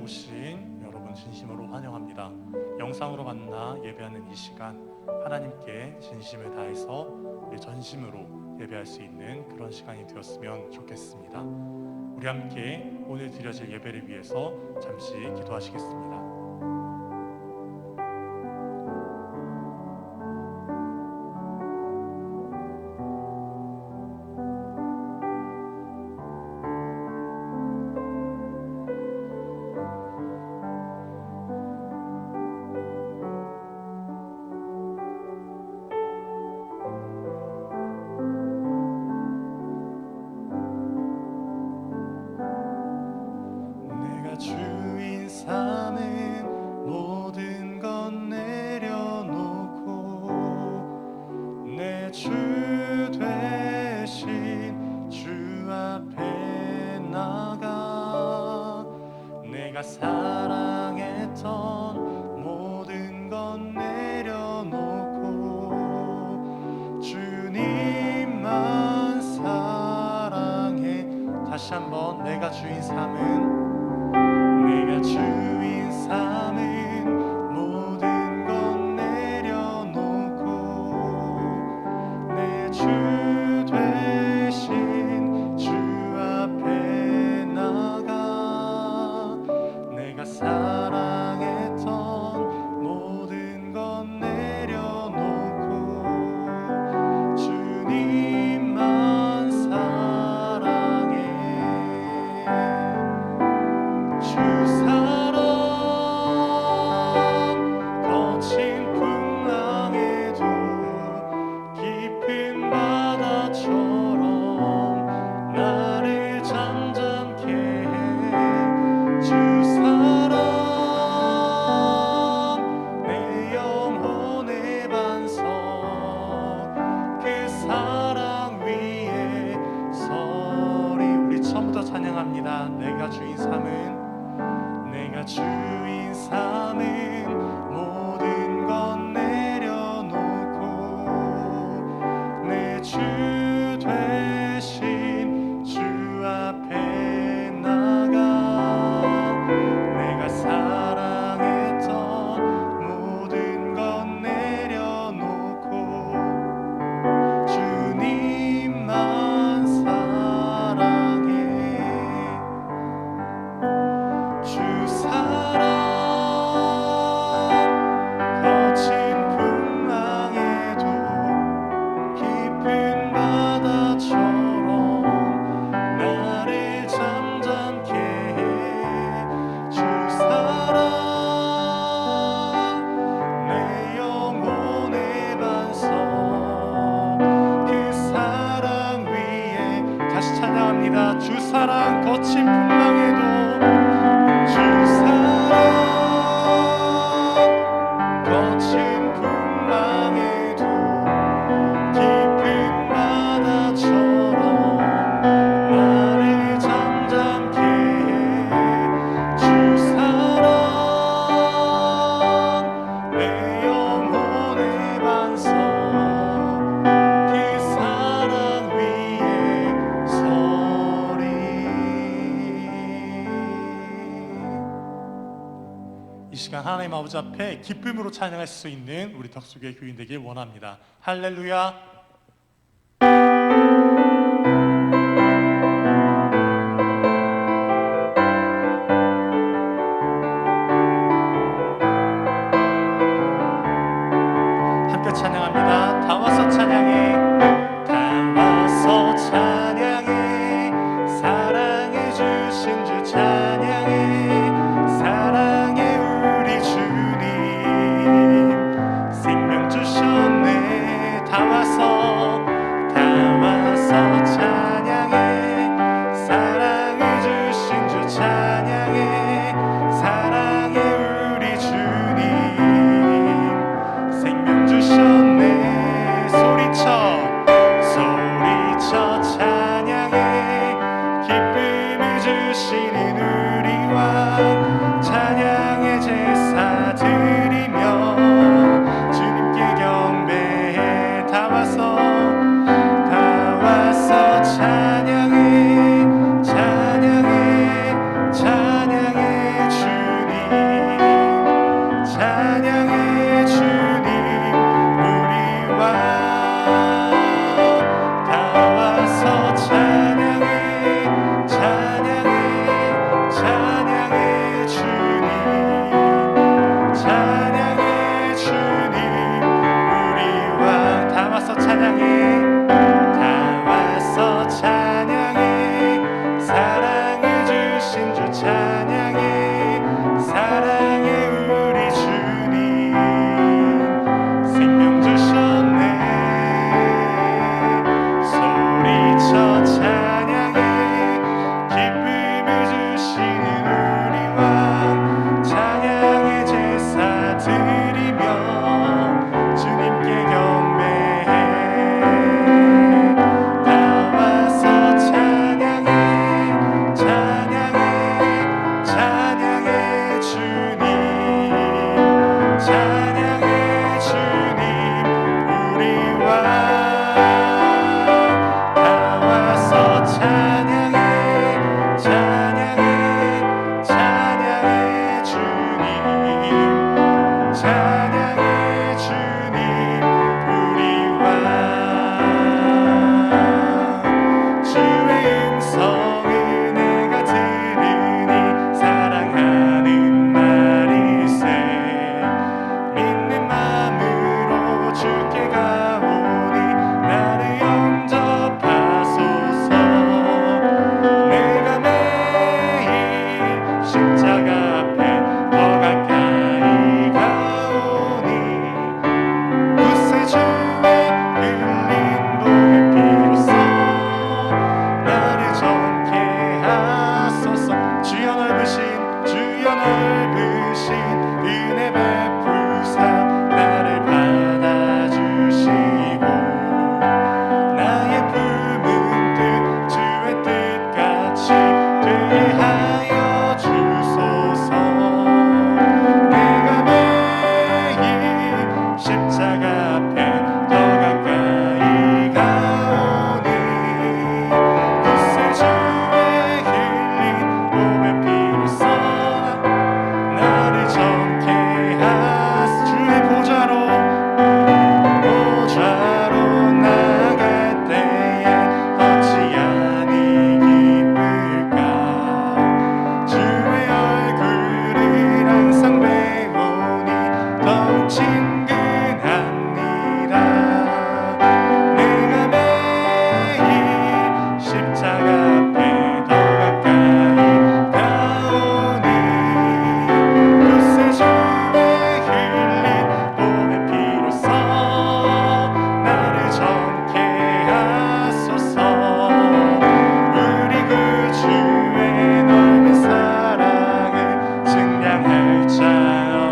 오신 여러분 진심으로 환영합니다. 영상으로 만나 예배하는 이 시간, 하나님께 진심을 다해서 전심으로 예배할 수 있는 그런 시간이 되었으면 좋겠습니다. 우리 함께 오늘 드려질 예배를 위해서 잠시 기도하시겠습니다. 주인 삼은 모든 것 내려놓고 내 주 되신 주 앞에 나가 내가 사랑했던 모든 것 내려놓고 주님만 사랑해. 다시 한번 내가 주인 삼은 내가 주인 삼은 모든 것 내려놓고 내 주 되신 주 앞에 나가 내가 사랑했던 모든 것 내려놓고 주님만 사랑해. 주 사랑 거친 풍랑에도 깊은 바다처럼 나를 잠잠케 해. 주 사랑 내 영혼의 반석 그 사랑 위에 서리. 우리 처음부터 찬양합니다. 내가 주인 삼은 내가 주인 삼은 모든 것 내려놓고 내 주 되신 주 앞에 나가 내가 사랑했던 모든 것 내려놓고 주님만 사랑해. 주 사랑 거친 풍랑에도 깊은 바다처럼 나를 잠잠케 해. 주 사랑 내 영혼의 반석 그 사랑 위에. 다시 찬양합니다. 주 사랑 거친 풍랑에도 주 사랑 거친 풍랑에도 깊은 바다처럼 나를 잠잠케 해. 주 사랑 내 영혼의 반석 그 사랑 위에 서리. 이 시간 하나님 아버지 앞에 기쁨으로 찬양할 수 있는 우리 덕수교회 교인 되길 원합니다. 할렐루야. 함께 찬양합니다. 다 와서 찬양해. 다 와서 찬양해. 사랑해 주신 주 찬양해. 사랑해 우리 주님 생명 주셨네. 다 와서 찬양해. 사랑해 주신 주 찬양해. 사랑해 우리 주님 생명 주셨네. 소리쳐 찬양해. 기쁨을 주시는 우리 왕 찬양의 제사 드리며 주님께 경배해. 다 와서 십자가 앞에 더 가까이 가오니 구세주의 흘린 몸의 피로써 나를 정케 하사 주의 보좌로 나갈 때에 어찌하니 기쁠까 주의 얼굴을 항상 배우니 더욱 친근합니다. 내가 매일 십자가 앞에 더 가까이 가오니 구세주의 흘린 몸의 피로써 나를 정케 하소서. 우리 구주의 넓은 사랑을 증량할 자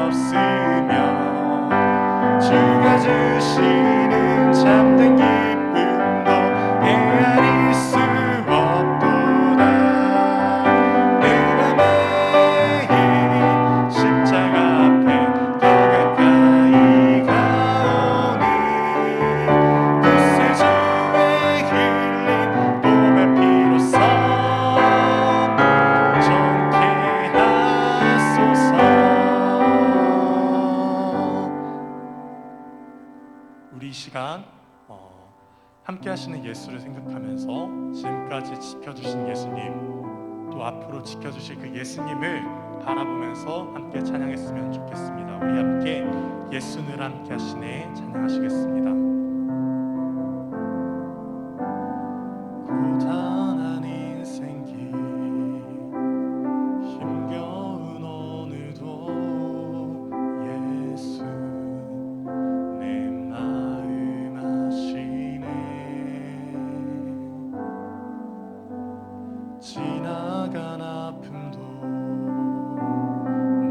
없으며 주가 주시는 참된 기쁨도 헤아릴 수 없도다. 내가 매일 십자가 앞에 더 가까이 가오니 구세주의 흘린 몸의 피로써 정케 하소서. 우리 이 시간 함께 하시는 예수를 생각하면서 지금까지 지켜주신 예수님, 또 앞으로 지켜주실 그 예수님을 바라보면서 함께 찬양했으면 좋겠습니다. 우리 함께 예수를 함께 하시네 찬양하시겠습니다. 고단한 인생길 힘겨운 오늘도 예수 내 마음 아시네. 지나간 아픔도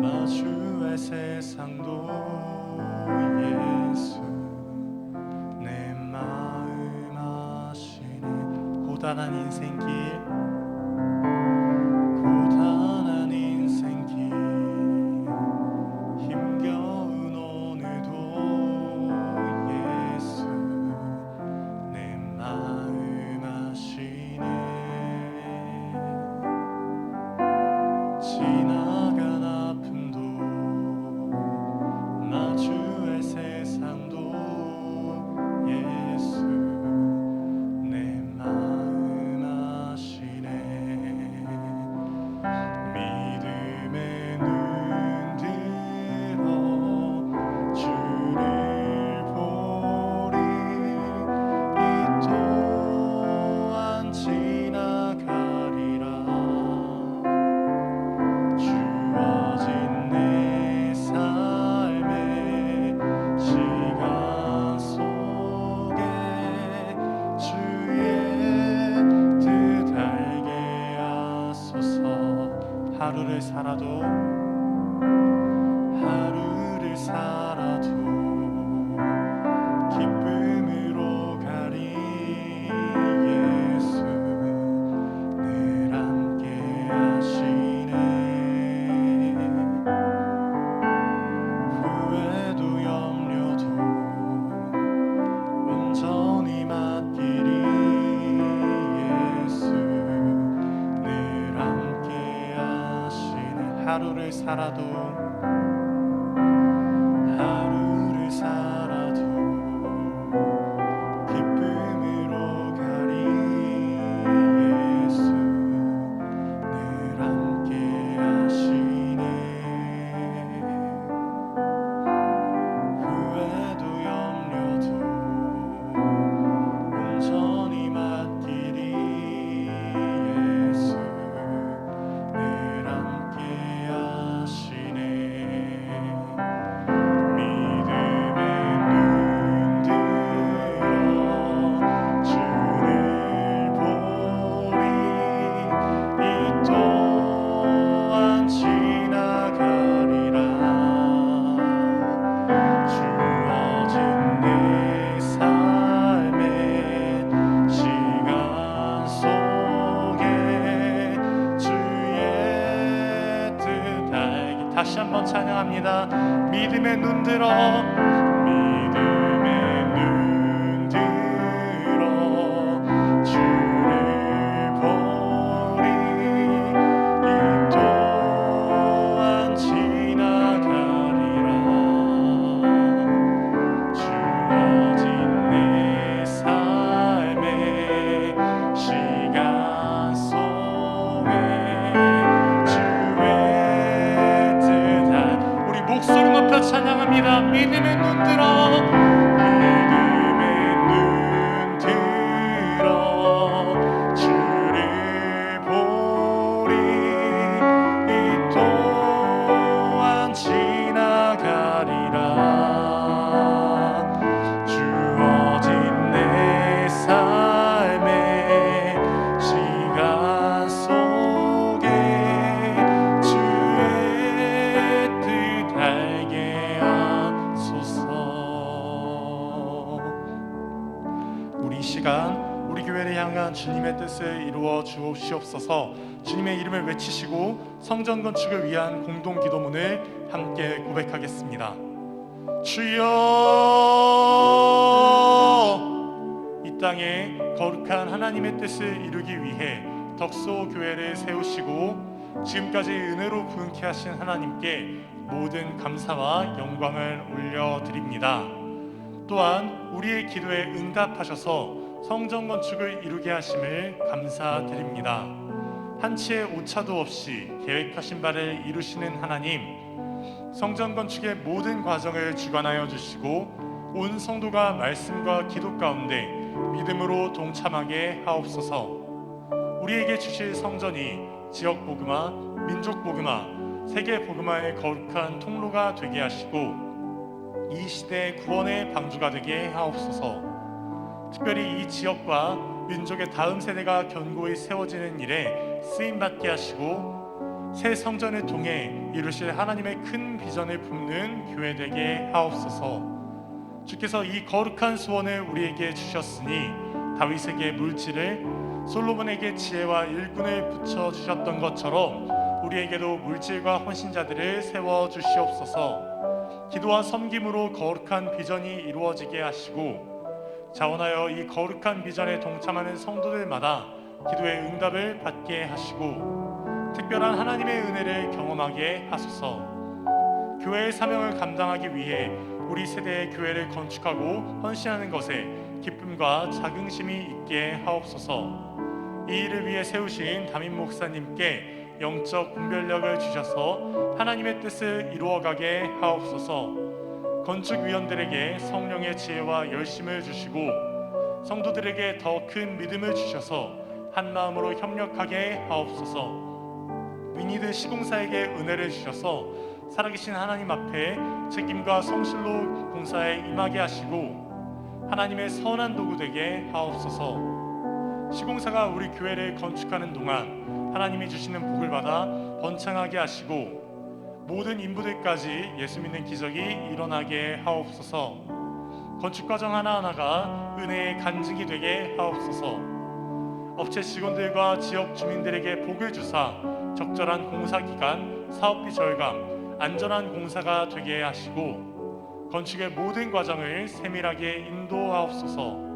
마주할 세상도 예수 내 마음 아시네. 고단한 인생길 고단한 인생길 힘겨운 오늘도 예수 내 마음 아시네. 지나간 아픔도 마주할 세상도 예수 내 마음 아시네. 믿음의 눈 들어 주를 보리. 이 또한 지나가리라. 주어진 내 삶의 시간 속에 주의 뜻 알게 하소서. 하루를 살아도 기쁨으로 가리. 예수 늘 함께 하시네. 후회도 염려도 온전히 맡기리. 예수 늘 함께 하시네. 하루를 살아도 기쁨으로 가리. 예수 늘 함께 하시네. 후회도 염려도 온전히 맡기리. 예수 늘 함께 하시네. 기도합니다. 믿음의 눈 들어, 믿음의 눈 들어 주를 보리. 이 또한 지나가리라. 주어진 내 삶의 시간 속에 주의 뜻 알게 하소서. 우리 이 시간 우리 교회를 향한 주님의 뜻을 이루어 주옵시옵소서. 주님의 이름을 외치시고 성전 건축을 위한 공동 기도문을 함께 고백하겠습니다. 주여, 이 땅에 거룩한 하나님의 뜻을 이루기 위해 덕소 교회를 세우시고 지금까지 은혜로 부흥케 하신 하나님께 모든 감사와 영광을 올려드립니다. 또한 우리의 기도에 응답하셔서 성전 건축을 이루게 하심을 감사드립니다. 한치의 오차도 없이 계획하신 바를 이루시는 하나님, 성전 건축의 모든 과정을 주관하여 주시고 온 성도가 말씀과 기도 가운데 믿음으로 동참하게 하옵소서. 우리에게 주실 성전이 지역 복음화, 민족 복음화, 세계 복음화의 거룩한 통로가 되게 하시고 이 시대의 구원의 방주가 되게 하옵소서. 특별히 이 지역과 민족의 다음 세대가 견고히 세워지는 일에 쓰임받게 하시고 새 성전을 통해 이루실 하나님의 큰 비전을 품는 교회 되게 하옵소서. 주께서 이 거룩한 소원을 우리에게 주셨으니 다윗에게 물질을, 솔로몬에게 지혜와 일꾼을 붙여주셨던 것처럼 우리에게도 물질과 헌신자들을 세워주시옵소서. 기도와 섬김으로 거룩한 비전이 이루어지게 하시고 자원하여 이 거룩한 비전에 동참하는 성도들마다 기도의 응답을 받게 하시고 특별한 하나님의 은혜를 경험하게 하소서. 교회의 사명을 감당하기 위해 우리 세대의 교회를 건축하고 헌신하는 것에 기쁨과 자긍심이 있게 하옵소서. 이 일을 위해 세우신 담임 목사님께 영적 분별력을 주셔서 하나님의 뜻을 이루어가게 하옵소서. 건축위원들에게 성령의 지혜와 열심을 주시고 성도들에게 더 큰 믿음을 주셔서 한마음으로 협력하게 하옵소서. 위니드 시공사에게 은혜를 주셔서 살아계신 하나님 앞에 책임과 성실로 공사에 임하게 하시고 하나님의 선한 도구 되게 하옵소서. 시공사가 우리 교회를 건축하는 동안 하나님이 주시는 복을 받아 번창하게 하시고 모든 인부들까지 예수 믿는 기적이 일어나게 하옵소서. 건축 과정 하나하나가 은혜의 간증이 되게 하옵소서. 업체 직원들과 지역 주민들에게 복을 주사 적절한 공사 기간, 사업비 절감, 안전한 공사가 되게 하시고 건축의 모든 과정을 세밀하게 인도하옵소서.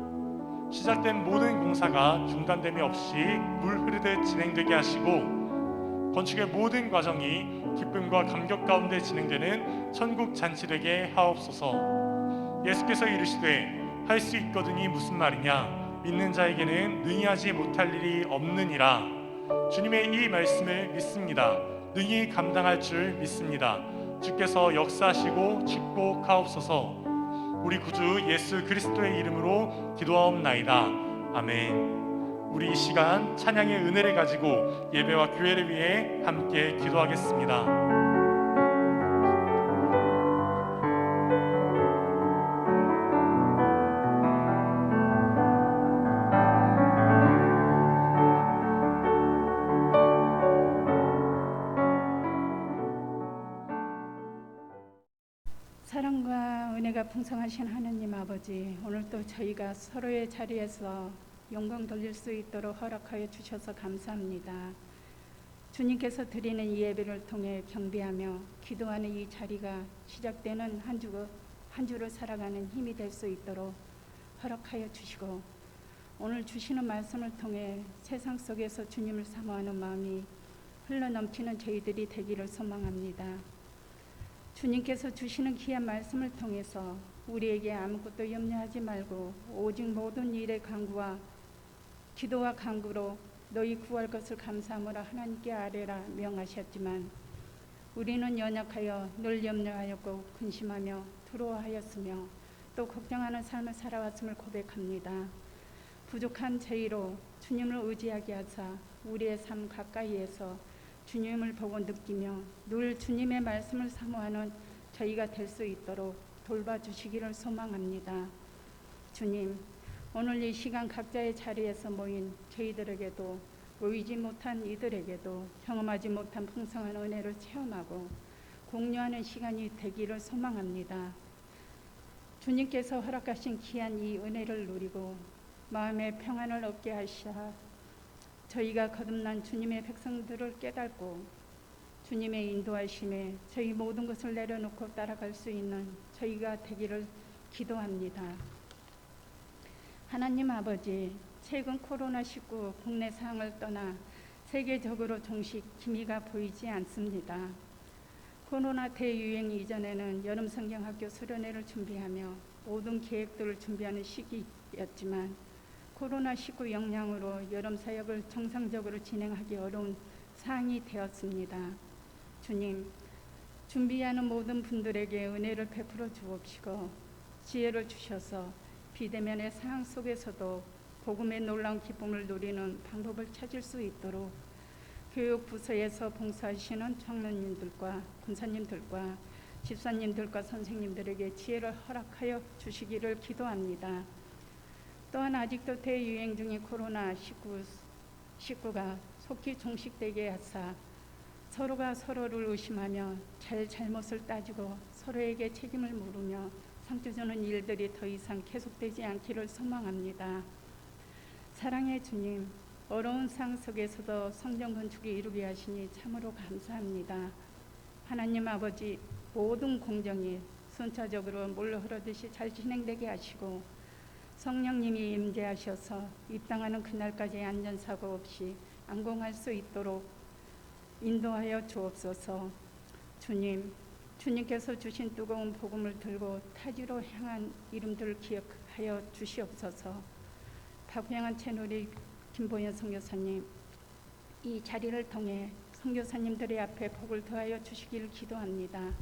시작된 모든 공사가 중단됨이 없이 물 흐르듯 진행되게 하시고 건축의 모든 과정이 기쁨과 감격 가운데 진행되는 천국 잔치 되게 하옵소서. 예수께서 이르시되 할 수 있거든이 무슨 말이냐, 믿는 자에게는 능히 하지 못할 일이 없느니라. 주님의 이 말씀을 믿습니다. 능히 감당할 줄 믿습니다. 주께서 역사하시고 축복하옵소서. 우리 구주 예수 그리스도의 이름으로 기도하옵나이다. 아멘. 우리 이 시간 찬양의 은혜를 가지고 예배와 교회를 위해 함께 기도하겠습니다. 사랑과 은혜가 풍성하신 하나님 아버지, 오늘도 저희가 서로의 자리에서 영광 돌릴 수 있도록 허락하여 주셔서 감사합니다. 주님께서 드리는 이 예배를 통해 경배하며 기도하는 이 자리가 시작되는 한 주를 살아가는 힘이 될 수 있도록 허락하여 주시고 오늘 주시는 말씀을 통해 세상 속에서 주님을 사모하는 마음이 흘러넘치는 저희들이 되기를 소망합니다. 주님께서 주시는 귀한 말씀을 통해서 우리에게 아무것도 염려하지 말고 오직 모든 일의 간구와 기도와 간구로 너희 구할 것을 감사함으로 하나님께 아뢰라 명하셨지만 우리는 연약하여 늘 염려하였고 근심하며 두려워하였으며 또 걱정하는 삶을 살아왔음을 고백합니다. 부족한 저희로 주님을 의지하게 하사 우리의 삶 가까이에서 주님을 보고 느끼며 늘 주님의 말씀을 사모하는 저희가 될 수 있도록 돌봐주시기를 소망합니다. 주님, 오늘 이 시간 각자의 자리에서 모인 저희들에게도 보이지 못한 이들에게도 경험하지 못한 풍성한 은혜를 체험하고 공유하는 시간이 되기를 소망합니다. 주님께서 허락하신 귀한 이 은혜를 누리고 마음의 평안을 얻게 하시사 저희가 거듭난 주님의 백성들을 깨닫고 주님의 인도하심에 저희 모든 것을 내려놓고 따라갈 수 있는 저희가 되기를 기도합니다. 하나님 아버지, 최근 코로나19 국내 상황을 떠나 세계적으로 종식 기미가 보이지 않습니다. 코로나 대유행 이전에는 여름 성경학교 수련회를 준비하며 모든 계획들을 준비하는 시기였지만 코로나19 영향으로 여름 사역을 정상적으로 진행하기 어려운 상황이 되었습니다. 주님, 준비하는 모든 분들에게 은혜를 베풀어 주옵시고 지혜를 주셔서 비대면의 상황 속에서도 복음의 놀라운 기쁨을 누리는 방법을 찾을 수 있도록 교육부서에서 봉사하시는 장로님들과 군사님들과 집사님들과 선생님들에게 지혜를 허락하여 주시기를 기도합니다. 또한 아직도 대유행 중인 코로나19가 속히 종식되게 하사 서로가 서로를 의심하며 잘못을 따지고 서로에게 책임을 물으며 상처 주는 일들이 더 이상 계속되지 않기를 소망합니다. 사랑의 주님, 어려운 상황 속에서도 성전 건축이 이루게 하시니 참으로 감사합니다. 하나님 아버지, 모든 공정이 순차적으로 물로 흐르듯이 잘 진행되게 하시고 성령님이 임재하셔서 입당하는 그날까지 안전사고 없이 안공할 수 있도록 인도하여 주옵소서. 주님께서 주신 뜨거운 복음을 들고 타지로 향한 이름들을 기억하여 주시옵소서. 박평한 채널의 김보현 선교사님, 이 자리를 통해 선교사님들의 앞에 복을 더하여 주시기를 기도합니다.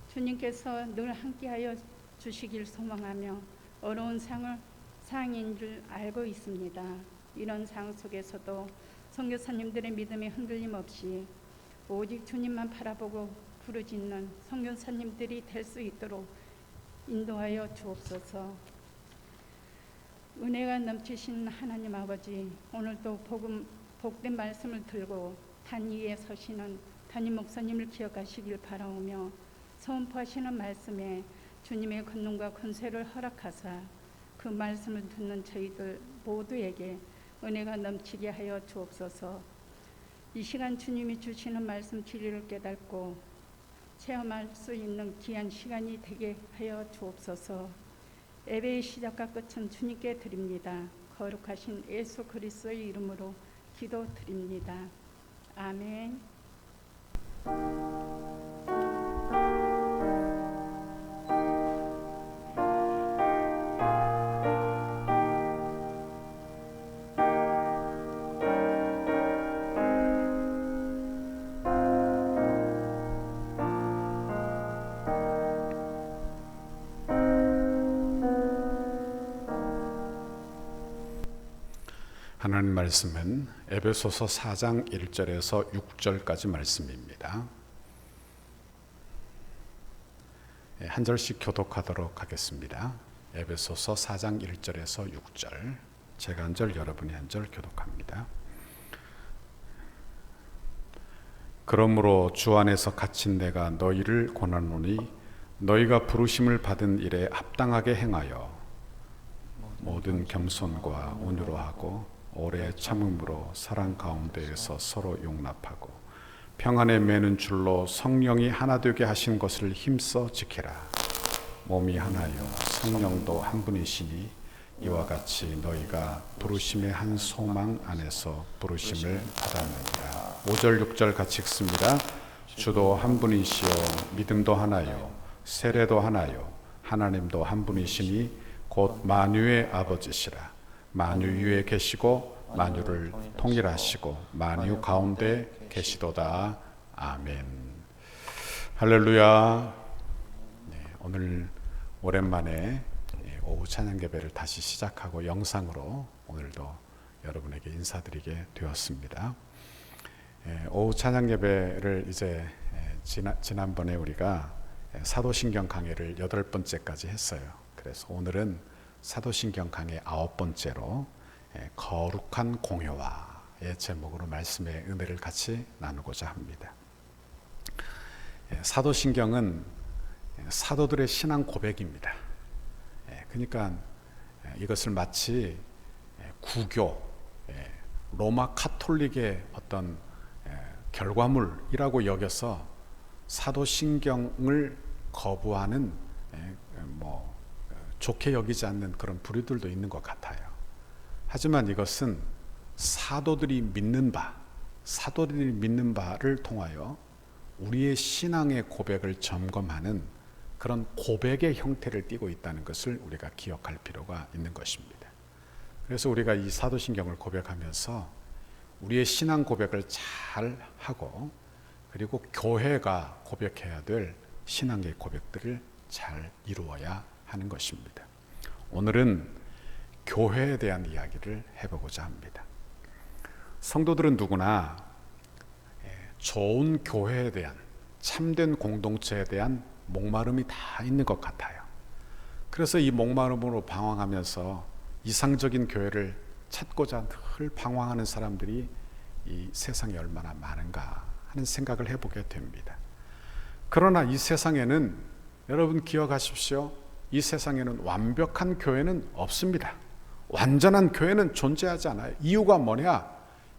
주님께서 늘 함께하여 주시길 소망하며 어려운 상황인 줄 알고 있습니다. 이런 상황 속에서도 선교사님들의 믿음이 흔들림 없이 오직 주님만 바라보고 부르짖는 선교사님들이 될 수 있도록 인도하여 주옵소서. 은혜가 넘치신 하나님 아버지, 오늘도 복된 말씀을 들고 단위에 서시는 담임 목사님을 기억하시길 바라오며 선포하시는 말씀에 주님의 권능과 권세를 허락하사 그 말씀을 듣는 저희들 모두에게 은혜가 넘치게 하여 주옵소서. 이 시간 주님이 주시는 말씀 진리를 깨닫고 체험할 수 있는 귀한 시간이 되게 하여 주옵소서. 예배의 시작과 끝은 주님께 드립니다. 거룩하신 예수 그리스도의 이름으로 기도드립니다. 아멘. 하나님 말씀은 에베소서 4장 1절에서 6절까지 말씀입니다. 한 절씩 교독하도록 하겠습니다. 에베소서 4장 1절에서 6절, 제가 한 절, 여러분이 한 절 교독합니다. 그러므로 주 안에서 갇힌 내가 너희를 권하노니 너희가 부르심을 받은 일에 합당하게 행하여 모든 겸손과 온유로 하고 오래 참음으로 사랑 가운데에서 서로 용납하고 평안에 매는 줄로 성령이 하나 되게 하신 것을 힘써 지키라. 몸이 하나요 성령도 한 분이시니 이와 같이 너희가 부르심의 한 소망 안에서 부르심을 받았느니라. 5절 6절 같이 읽습니다. 주도 한 분이시요 믿음도 하나요 세례도 하나요 하나님도 한 분이시니 곧 만유의 아버지시라. 만유 위에 계시고 만유를 통일하시고 만유 가운데 계시도다. 아멘. 할렐루야. 네, 오늘 오랜만에 오후 찬양 예배를 다시 시작하고 영상으로 오늘도 여러분에게 인사드리게 되었습니다. 오후 찬양 예배를 이제 지난번에 우리가 사도신경 강해를 8번째까지 했어요. 그래서 오늘은 사도신경 강해 9번째로 거룩한 공효화의 제목으로 말씀의 은혜를 같이 나누고자 합니다. 사도신경은 사도들의 신앙 고백입니다. 그러니까 이것을 마치 구교, 로마 카톨릭의 어떤 결과물이라고 여겨서 사도신경을 거부하는 좋게 여기지 않는 그런 부류들도 있는 것 같아요. 하지만 이것은 사도들이 믿는 바를 통하여 우리의 신앙의 고백을 점검하는 그런 고백의 형태를 띠고 있다는 것을 우리가 기억할 필요가 있는 것입니다. 그래서 우리가 이 사도신경을 고백하면서 우리의 신앙 고백을 잘 하고 그리고 교회가 고백해야 될 신앙의 고백들을 잘 이루어야 하는 것입니다. 오늘은 교회에 대한 이야기를 해보고자 합니다. 성도들은 누구나 좋은 교회에 대한, 참된 공동체에 대한 목마름이 다 있는 것 같아요. 그래서 이 목마름으로 방황하면서 이상적인 교회를 찾고자 늘 방황하는 사람들이 이 세상에 얼마나 많은가 하는 생각을 해보게 됩니다. 그러나 이 세상에는, 여러분 기억하십시오, 이 세상에는 완벽한 교회는 없습니다. 완전한 교회는 존재하지 않아요. 이유가 뭐냐?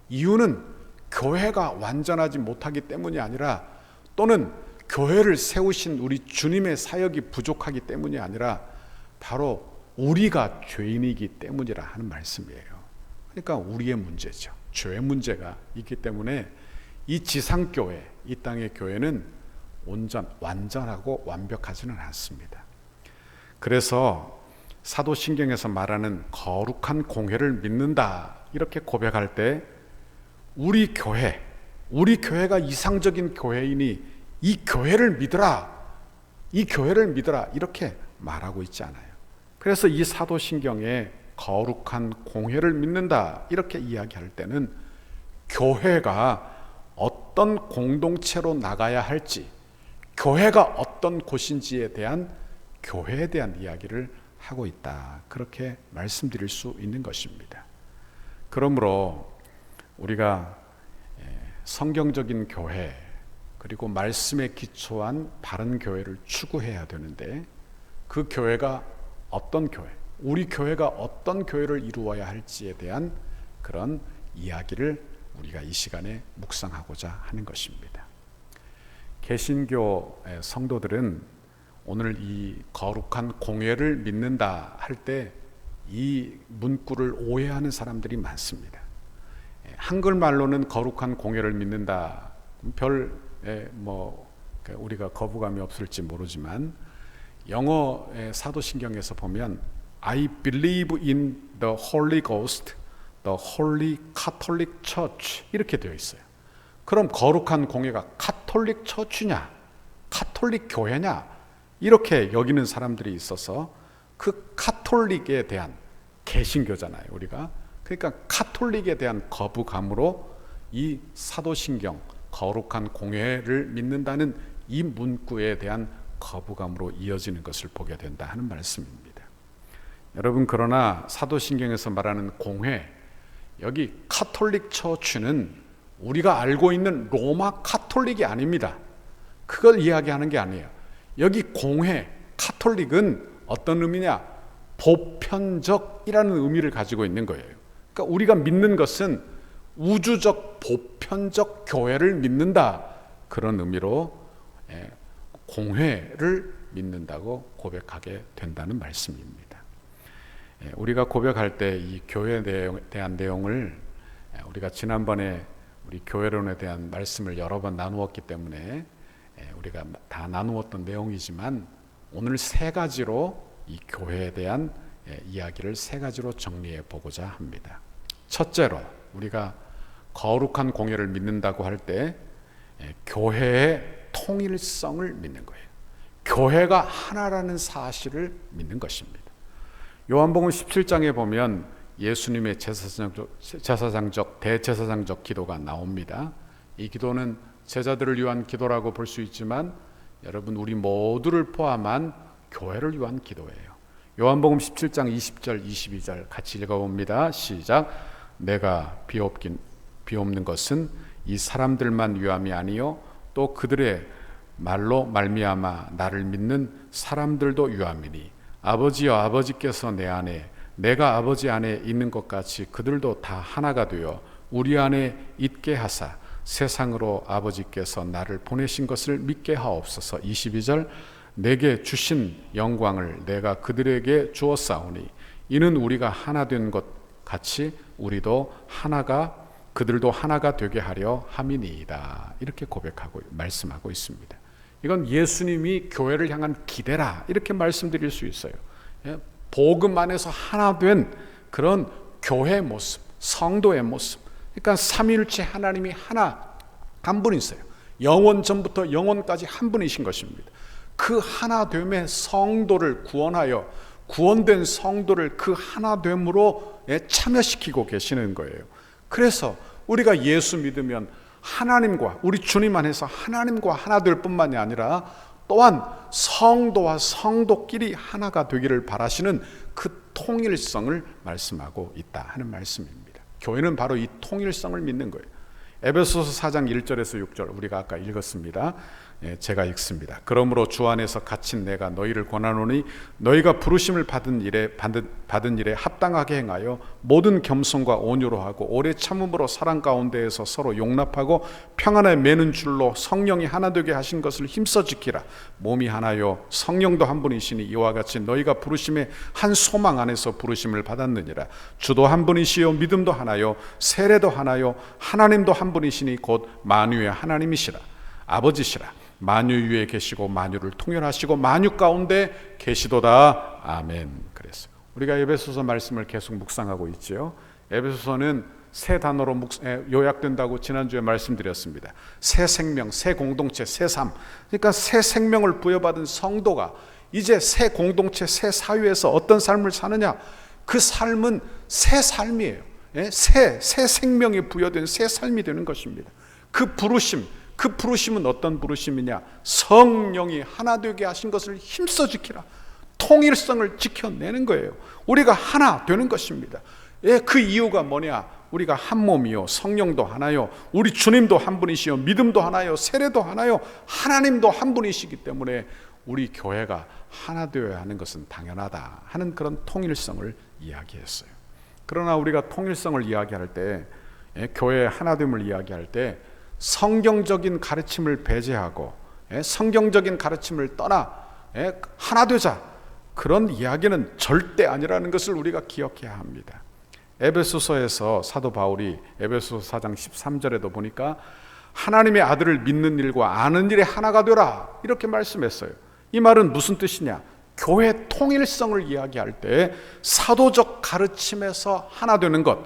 이유는 교회가 완전하지 못하기 때문이 아니라, 또는 교회를 세우신 우리 주님의 사역이 부족하기 때문이 아니라 바로 우리가 죄인이기 때문이라 하는 말씀이에요. 그러니까 우리의 문제죠. 죄의 문제가 있기 때문에 이 지상교회, 이 땅의 교회는 완전하고 완벽하지는 않습니다. 그래서 사도신경에서 말하는 거룩한 공회를 믿는다 이렇게 고백할 때 우리 교회가 이상적인 교회이니 이 교회를 믿으라 이렇게 말하고 있지 않아요. 그래서 이 사도신경에 거룩한 공회를 믿는다 이렇게 이야기할 때는 교회가 어떤 공동체로 나가야 할지, 교회가 어떤 곳인지에 대한, 교회에 대한 이야기를 하고 있다, 그렇게 말씀드릴 수 있는 것입니다. 그러므로 우리가 성경적인 교회 그리고 말씀에 기초한 바른 교회를 추구해야 되는데, 그 교회가 어떤 교회, 우리 교회가 어떤 교회를 이루어야 할지에 대한 그런 이야기를 우리가 이 시간에 묵상하고자 하는 것입니다. 개신교 성도들은 오늘 이 거룩한 공회를 믿는다 할 때 이 문구를 오해하는 사람들이 많습니다. 한글말로는 거룩한 공회를 믿는다, 우리가 거부감이 없을지 모르지만 영어의 사도신경에서 보면 I believe in the Holy Ghost, the Holy Catholic Church 이렇게 되어 있어요. 그럼 거룩한 공회가 카톨릭 처치냐, 카톨릭 교회냐 이렇게 여기는 사람들이 있어서 그 카톨릭에 대한, 개신교잖아요 우리가, 그러니까 카톨릭에 대한 거부감으로 이 사도신경 거룩한 공회를 믿는다는 이 문구에 대한 거부감으로 이어지는 것을 보게 된다 하는 말씀입니다. 여러분, 그러나 사도신경에서 말하는 공회, 여기 카톨릭 처치는 우리가 알고 있는 로마 카톨릭이 아닙니다. 그걸 이야기하는 게 아니에요. 여기 공회, 카톨릭은 어떤 의미냐? 보편적이라는 의미를 가지고 있는 거예요. 그러니까 우리가 믿는 것은 우주적 보편적 교회를 믿는다, 그런 의미로 공회를 믿는다고 고백하게 된다는 말씀입니다. 우리가 고백할 때 이 교회에 대한 내용을 우리가 지난번에 우리 교회론에 대한 말씀을 여러 번 나누었기 때문에 우리가 다 나누었던 내용이지만 오늘 3가지로 이 교회에 대한 이야기를 3가지로 정리해 보고자 합니다. 첫째로, 우리가 거룩한 공회를 믿는다고 할 때 교회의 통일성을 믿는 거예요. 교회가 하나라는 사실을 믿는 것입니다. 요한복음 17장에 보면 예수님의 제사장적 대제사장적 기도가 나옵니다. 이 기도는 제자들을 위한 기도라고 볼 수 있지만 여러분 우리 모두를 포함한 교회를 위한 기도예요. 요한복음 17장 20절 22절 같이 읽어봅니다. 시작. 내가 비옵는 것은 이 사람들만 위함이 아니요 또 그들의 말로 말미암아 나를 믿는 사람들도 위함이니 아버지여 아버지께서 내 안에 내가 아버지 안에 있는 것 같이 그들도 다 하나가 되어 우리 안에 있게 하사 세상으로 아버지께서 나를 보내신 것을 믿게 하옵소서. 22절 내게 주신 영광을 내가 그들에게 주었사오니 이는 우리가 하나 된 것 같이 우리도 그들도 하나가 되게 하려 함이니이다. 이렇게 고백하고 말씀하고 있습니다. 이건 예수님이 교회를 향한 기대라 이렇게 말씀드릴 수 있어요. 복음 안에서 하나 된 그런 교회의 모습, 성도의 모습. 그러니까 삼위일체 하나님이 한 분이세요. 영원 전부터 영원까지 한 분이신 것입니다. 그 하나됨의 성도를 구원하여 구원된 성도를 그 하나됨으로 참여시키고 계시는 거예요. 그래서 우리가 예수 믿으면 하나님과 우리 주님 안에서 하나님과 하나 될 뿐만이 아니라 또한 성도와 성도끼리 하나가 되기를 바라시는 그 통일성을 말씀하고 있다 하는 말씀입니다. 교회는 바로 이 통일성을 믿는 거예요. 에베소서 4장 1절에서 6절 우리가 아까 읽었습니다. 제가 읽습니다. 그러므로 주 안에서 갇힌 내가 너희를 권하노니 너희가 부르심을 받은 일에 합당하게 행하여 모든 겸손과 온유로 하고 오래 참음으로 사랑 가운데에서 서로 용납하고 평안에 매는 줄로 성령이 하나 되게 하신 것을 힘써 지키라. 몸이 하나요 성령도 한 분이시니 이와 같이 너희가 부르심의 한 소망 안에서 부르심을 받았느니라. 주도 한 분이시요 믿음도 하나요 세례도 하나요 하나님도 한 분이시니 곧 만유의 하나님이시라. 아버지시라. 만유 위에 계시고 만유를 통일하시고 만유 가운데 계시도다. 아멘. 그랬어요. 우리가 에베소서 말씀을 계속 묵상하고 있지요. 에베소서는 세 단어로 요약된다고 지난주에 말씀드렸습니다. 새 생명, 새 공동체, 새 삶. 그러니까 새 생명을 부여받은 성도가 이제 새 공동체, 새 사회에서 어떤 삶을 사느냐? 그 삶은 새 삶이에요. 새 생명이 부여된 새 삶이 되는 것입니다. 그 부르심은 어떤 부르심이냐? 성령이 하나 되게 하신 것을 힘써 지키라. 통일성을 지켜내는 거예요. 우리가 하나 되는 것입니다. 그 이유가 뭐냐? 우리가 한 몸이요 성령도 하나요 우리 주님도 한 분이시요 믿음도 하나요 세례도 하나요 하나님도 한 분이시기 때문에 우리 교회가 하나 되어야 하는 것은 당연하다 하는 그런 통일성을 이야기했어요. 그러나 우리가 통일성을 이야기할 때 교회의 하나됨을 이야기할 때 성경적인 가르침을 배제하고 성경적인 가르침을 떠나 하나 되자 그런 이야기는 절대 아니라는 것을 우리가 기억해야 합니다. 에베소서에서 사도 바울이 에베소서 4장 13절에도 보니까 하나님의 아들을 믿는 일과 아는 일에 하나가 되라 이렇게 말씀했어요. 이 말은 무슨 뜻이냐? 교회 통일성을 이야기할 때 사도적 가르침에서 하나 되는 것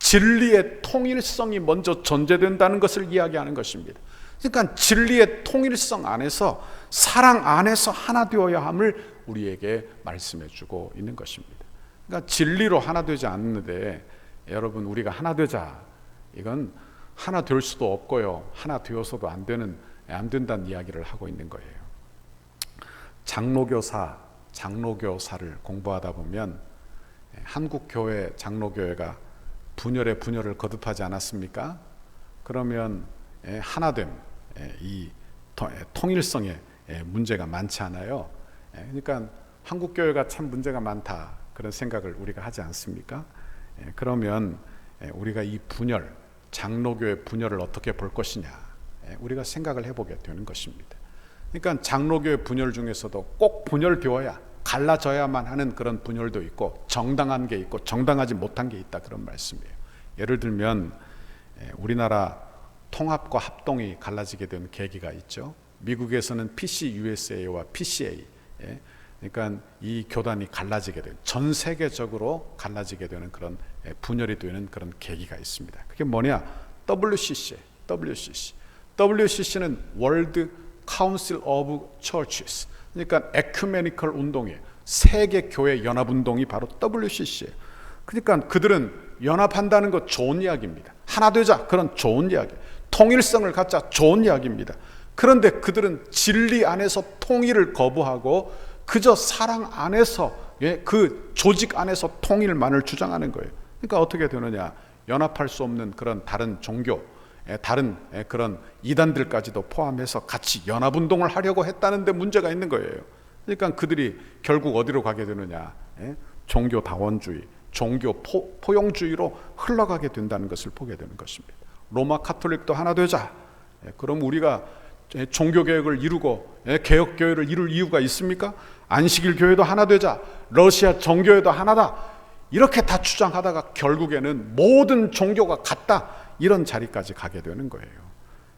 진리의 통일성이 먼저 전제된다는 것을 이야기하는 것입니다. 그러니까 진리의 통일성 안에서 사랑 안에서 하나 되어야 함을 우리에게 말씀해 주고 있는 것입니다. 그러니까 진리로 하나 되지 않는데 여러분 우리가 하나 되자 이건 하나 될 수도 없고요 하나 되어서도 안 된다는 이야기를 하고 있는 거예요. 장로교사를 공부하다 보면 한국 교회 장로교회가 분열을 거듭하지 않았습니까? 그러면 하나됨, 이 통일성에 문제가 많지 않아요. 그러니까 한국 교회가 참 문제가 많다 그런 생각을 우리가 하지 않습니까? 그러면 우리가 이 장로교의 분열을 어떻게 볼 것이냐 우리가 생각을 해보게 되는 것입니다. 그러니까 장로교의 분열 중에서도 꼭 분열되어야 갈라져야만 하는 그런 분열도 있고 정당한 게 있고 정당하지 못한 게 있다 그런 말씀이에요. 예를 들면 우리나라 통합과 합동이 갈라지게 된 계기가 있죠. 미국에서는 PCUSA와 PCA 그러니까 이 교단이 갈라지게 된 전 세계적으로 갈라지게 되는 그런 분열이 되는 그런 계기가 있습니다. 그게 뭐냐? WCC는 월드 Council of Churches. 그러니까 에큐메니컬 운동이에요. 세계 교회 연합 운동이 바로 WCC예요. 그러니까 그들은 연합한다는 것 좋은 이야기입니다. 하나 되자, 그런 좋은 이야기. 통일성을 갖자, 좋은 이야기입니다. 그런데 그들은 진리 안에서 통일을 거부하고 그저 사랑 안에서, 그 조직 안에서 통일만을 주장하는 거예요. 그러니까 어떻게 되느냐? 연합할 수 없는 그런 다른 종교, 다른 그런 이단들까지도 포함해서 같이 연합운동을 하려고 했다는데 문제가 있는 거예요. 그러니까 그들이 결국 어디로 가게 되느냐? 종교 다원주의, 종교 포용주의로 흘러가게 된다는 것을 보게 되는 것입니다. 로마 카톨릭도 하나 되자. 그럼 우리가 종교개혁을 이루고 개혁교회를 이룰 이유가 있습니까? 안식일 교회도 하나 되자. 러시아 정교회도 하나다. 이렇게 다 주장하다가 결국에는 모든 종교가 같다. 이런 자리까지 가게 되는 거예요.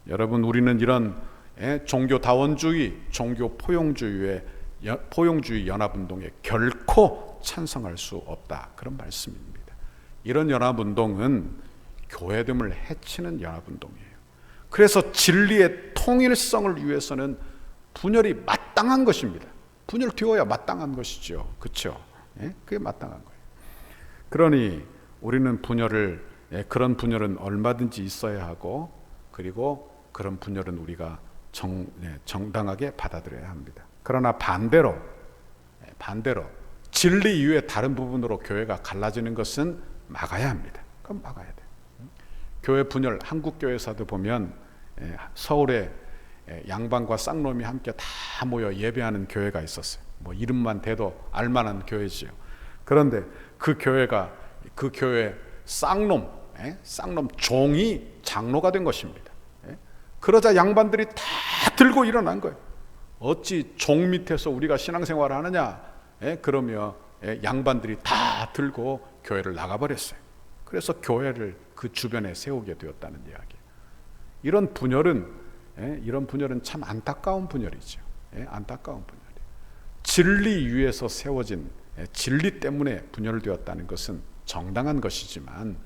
여러분, 우리는 이런 종교 다원주의, 종교 포용주의 연합운동에 결코 찬성할 수 없다. 그런 말씀입니다. 이런 연합운동은 교회됨을 해치는 연합운동이에요. 그래서 진리의 통일성을 위해서는 분열이 마땅한 것입니다. 분열 띄워야 마땅한 것이죠. 그렇죠? 그게 마땅한 거예요. 그러니 우리는 그런 분열은 얼마든지 있어야 하고, 그리고 그런 분열은 우리가 정당하게 받아들여야 합니다. 그러나 반대로 진리 이외의 다른 부분으로 교회가 갈라지는 것은 막아야 합니다. 그럼 막아야 돼요. 교회 분열, 한국 교회사도 보면 서울에 양반과 쌍놈이 함께 다 모여 예배하는 교회가 있었어요. 뭐 이름만 대도 알만한 교회지요. 그런데 그 교회 쌍놈 종이 장로가 된 것입니다. 그러자 양반들이 다 들고 일어난 거예요. 어찌 종 밑에서 우리가 신앙생활을 하느냐? 그러며 양반들이 다 들고 교회를 나가버렸어요. 그래서 교회를 그 주변에 세우게 되었다는 이야기예요. 이런 분열은 참 안타까운 분열이죠. 안타까운 분열이에요. 진리 위에서 세워진, 진리 때문에 분열되었다는 것은 정당한 것이지만,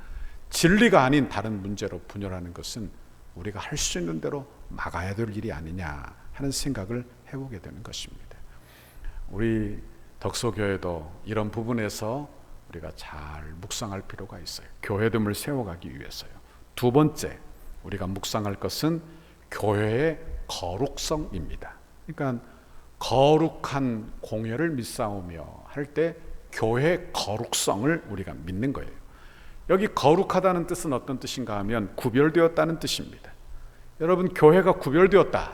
진리가 아닌 다른 문제로 분열하는 것은 우리가 할 수 있는 대로 막아야 될 일이 아니냐 하는 생각을 해보게 되는 것입니다. 우리 덕소교회도 이런 부분에서 우리가 잘 묵상할 필요가 있어요. 교회됨을 세워가기 위해서요. 두 번째, 우리가 묵상할 것은 교회의 거룩성입니다. 그러니까 거룩한 공회를 믿사오며 할 때 교회의 거룩성을 우리가 믿는 거예요. 여기 거룩하다는 뜻은 어떤 뜻인가 하면 구별되었다는 뜻입니다. 여러분, 교회가 구별되었다.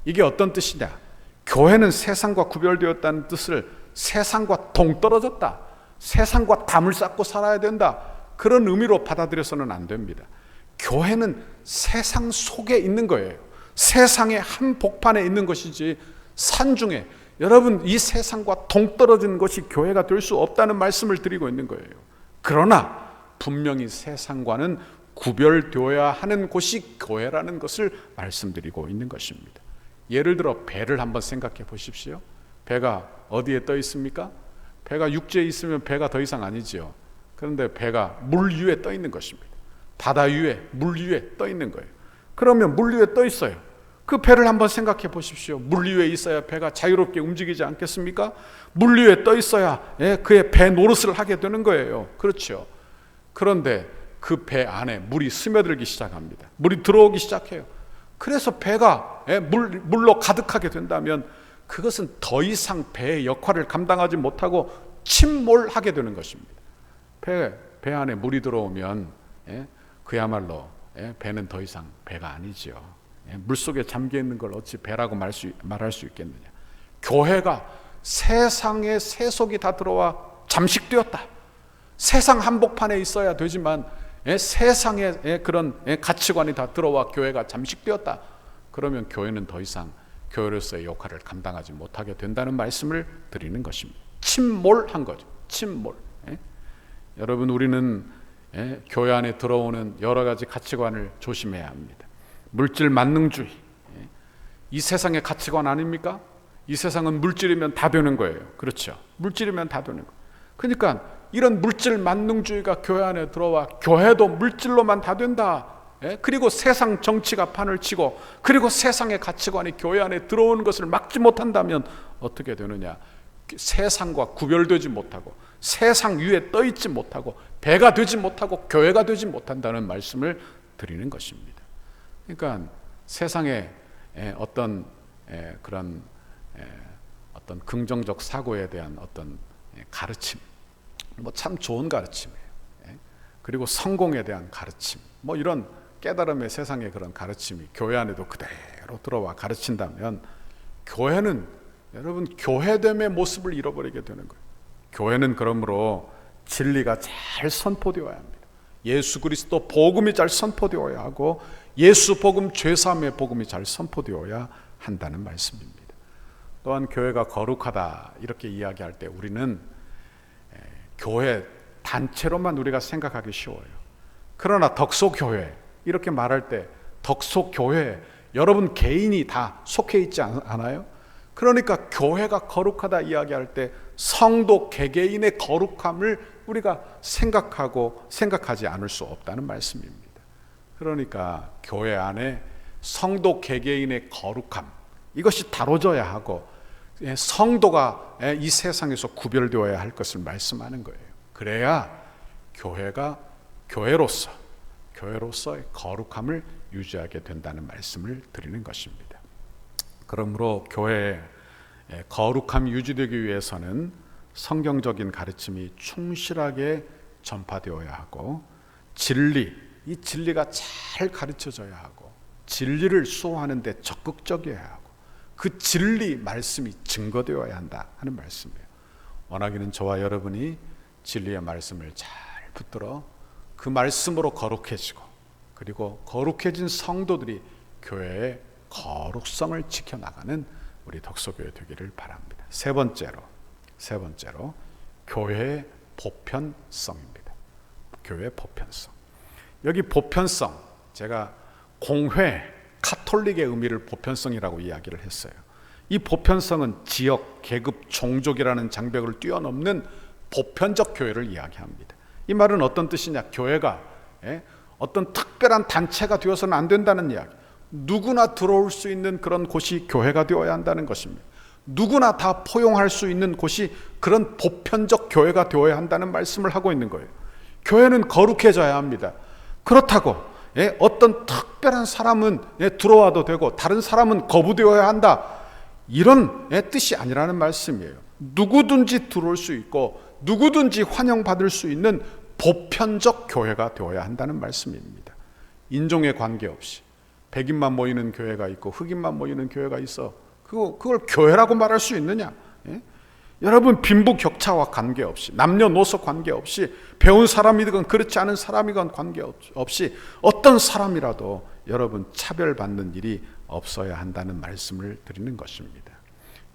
이게 어떤 뜻이냐? 교회는 세상과 구별되었다는 뜻을 세상과 동떨어졌다, 세상과 담을 쌓고 살아야 된다, 그런 의미로 받아들여서는 안 됩니다. 교회는 세상 속에 있는 거예요. 세상의 한복판에 있는 것이지 산중에, 여러분, 이 세상과 동떨어진 것이 교회가 될 수 없다는 말씀을 드리고 있는 거예요. 그러나 분명히 세상과는 구별되어야 하는 곳이 교회라는 것을 말씀드리고 있는 것입니다. 예를 들어 배를 한번 생각해 보십시오. 배가 어디에 떠 있습니까? 배가 육지에 있으면 배가 더 이상 아니지요. 그런데 배가 물 위에 떠 있는 것입니다. 바다 위에, 물 위에 떠 있는 거예요. 그러면 물 위에 떠 있어요. 그 배를 한번 생각해 보십시오. 물 위에 있어야 배가 자유롭게 움직이지 않겠습니까? 물 위에 떠 있어야 그의 배 노릇을 하게 되는 거예요. 그렇죠. 그런데 그 배 안에 물이 스며들기 시작합니다. 물이 들어오기 시작해요. 그래서 배가 물로 가득하게 된다면 그것은 더 이상 배의 역할을 감당하지 못하고 침몰하게 되는 것입니다. 배 안에 물이 들어오면 그야말로 배는 더 이상 배가 아니죠. 물속에 잠겨있는 걸 어찌 배라고 말할 수 있겠느냐. 교회가 세상의 세속이 다 들어와 잠식되었다. 세상 한복판에 있어야 되지만 세상의 그런 가치관이 다 들어와 교회가 잠식되었다. 그러면 교회는 더 이상 교회로서의 역할을 감당하지 못하게 된다는 말씀을 드리는 것입니다. 침몰한 거죠. 침몰. 여러분, 우리는 교회 안에 들어오는 여러 가지 가치관을 조심해야 합니다. 물질 만능주의, 이 세상의 가치관 아닙니까? 이 세상은 물질이면 다 되는 거예요. 그렇죠. 물질이면 다 되는 거예요. 그러니까 이런 물질 만능주의가 교회 안에 들어와 교회도 물질로만 다 된다, 그리고 세상 정치가 판을 치고 그리고 세상의 가치관이 교회 안에 들어오는 것을 막지 못한다면 어떻게 되느냐? 세상과 구별되지 못하고 세상 위에 떠있지 못하고 배가 되지 못하고 교회가 되지 못한다는 말씀을 드리는 것입니다. 그러니까 세상의 어떤 그런 어떤 긍정적 사고에 대한 어떤 가르침, 뭐 참 좋은 가르침이에요. 그리고 성공에 대한 가르침, 뭐 이런 깨달음의 세상의 그런 가르침이 교회 안에도 그대로 들어와 가르친다면 교회는 여러분 교회됨의 모습을 잃어버리게 되는 거예요. 교회는 그러므로 진리가 잘 선포되어야 합니다. 예수 그리스도 복음이 잘 선포되어야 하고 예수 복음 죄사함의 복음이 잘 선포되어야 한다는 말씀입니다. 또한 교회가 거룩하다 이렇게 이야기할 때 우리는 교회 단체로만 우리가 생각하기 쉬워요. 그러나 덕소교회 이렇게 말할 때 덕소교회 여러분 개인이 다 속해 있지 않아요? 그러니까 교회가 거룩하다 이야기할 때 성도 개개인의 거룩함을 우리가 생각하지 않을 수 없다는 말씀입니다. 그러니까 교회 안에 성도 개개인의 거룩함 이것이 다뤄져야 하고 성도가 이 세상에서 구별되어야 할 것을 말씀하는 거예요. 그래야 교회가 교회로서의 거룩함을 유지하게 된다는 말씀을 드리는 것입니다. 그러므로 교회의 거룩함이 유지되기 위해서는 성경적인 가르침이 충실하게 전파되어야 하고 이 진리가 잘 가르쳐져야 하고 진리를 수호하는 데 적극적이어야 하고 그 진리 말씀이 증거되어야 한다 하는 말씀이에요. 원하기는 저와 여러분이 진리의 말씀을 잘 붙들어 그 말씀으로 거룩해지고 그리고 거룩해진 성도들이 교회의 거룩성을 지켜나가는 우리 덕소교회 되기를 바랍니다. 세 번째로 교회의 보편성입니다. 교회의 보편성. 여기 보편성, 제가 공회, 카톨릭의 의미를 보편성이라고 이야기를 했어요. 이 보편성은 지역, 계급, 종족이라는 장벽을 뛰어넘는 보편적 교회를 이야기합니다. 이 말은 어떤 뜻이냐? 교회가 어떤 특별한 단체가 되어서는 안 된다는 이야기. 누구나 들어올 수 있는 그런 곳이 교회가 되어야 한다는 것입니다. 누구나 다 포용할 수 있는 곳이 그런 보편적 교회가 되어야 한다는 말씀을 하고 있는 거예요. 교회는 거룩해져야 합니다. 그렇다고 어떤 특별한 사람은 들어와도 되고 다른 사람은 거부되어야 한다, 이런 뜻이 아니라는 말씀이에요. 누구든지 들어올 수 있고 누구든지 환영받을 수 있는 보편적 교회가 되어야 한다는 말씀입니다. 인종에 관계없이 백인만 모이는 교회가 있고 흑인만 모이는 교회가 있어. 그걸 교회라고 말할 수 있느냐? 여러분, 빈부격차와 관계없이, 남녀노소 관계없이, 배운 사람이건 그렇지 않은 사람이건 관계없이 어떤 사람이라도 여러분 차별받는 일이 없어야 한다는 말씀을 드리는 것입니다.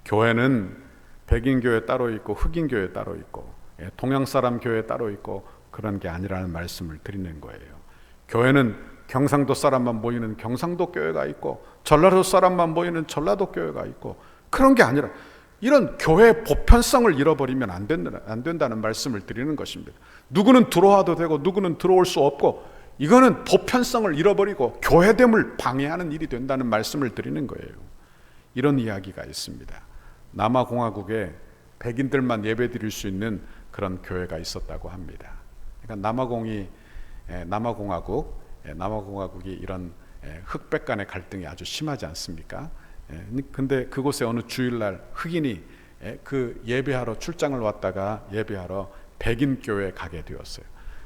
교회는 백인 교회 따로 있고 흑인 교회 따로 있고 동양 사람 교회 따로 있고 그런 게 아니라는 말씀을 드리는 거예요. 교회는 경상도 사람만 모이는 경상도 교회가 있고 전라도 사람만 모이는 전라도 교회가 있고 그런 게 아니라 이런 교회의 보편성을 잃어버리면 안 된다는 말씀을 드리는 것입니다. 누구는 들어와도 되고 누구는 들어올 수 없고 이거는 보편성을 잃어버리고 교회됨을 방해하는 일이 된다는 말씀을 드리는 거예요. 이런 이야기가 있습니다. 남아공화국에 백인들만 예배 드릴 수 있는 그런 교회가 있었다고 합니다. 그러니까 남아공화국이 이런 흑백 간의 갈등이 아주 심하지 않습니까? 근데 그곳에 어느 주일날 흑인이 그 예배하러 출장을 왔다가 예배하러 백인 교회에 가게 되었어요.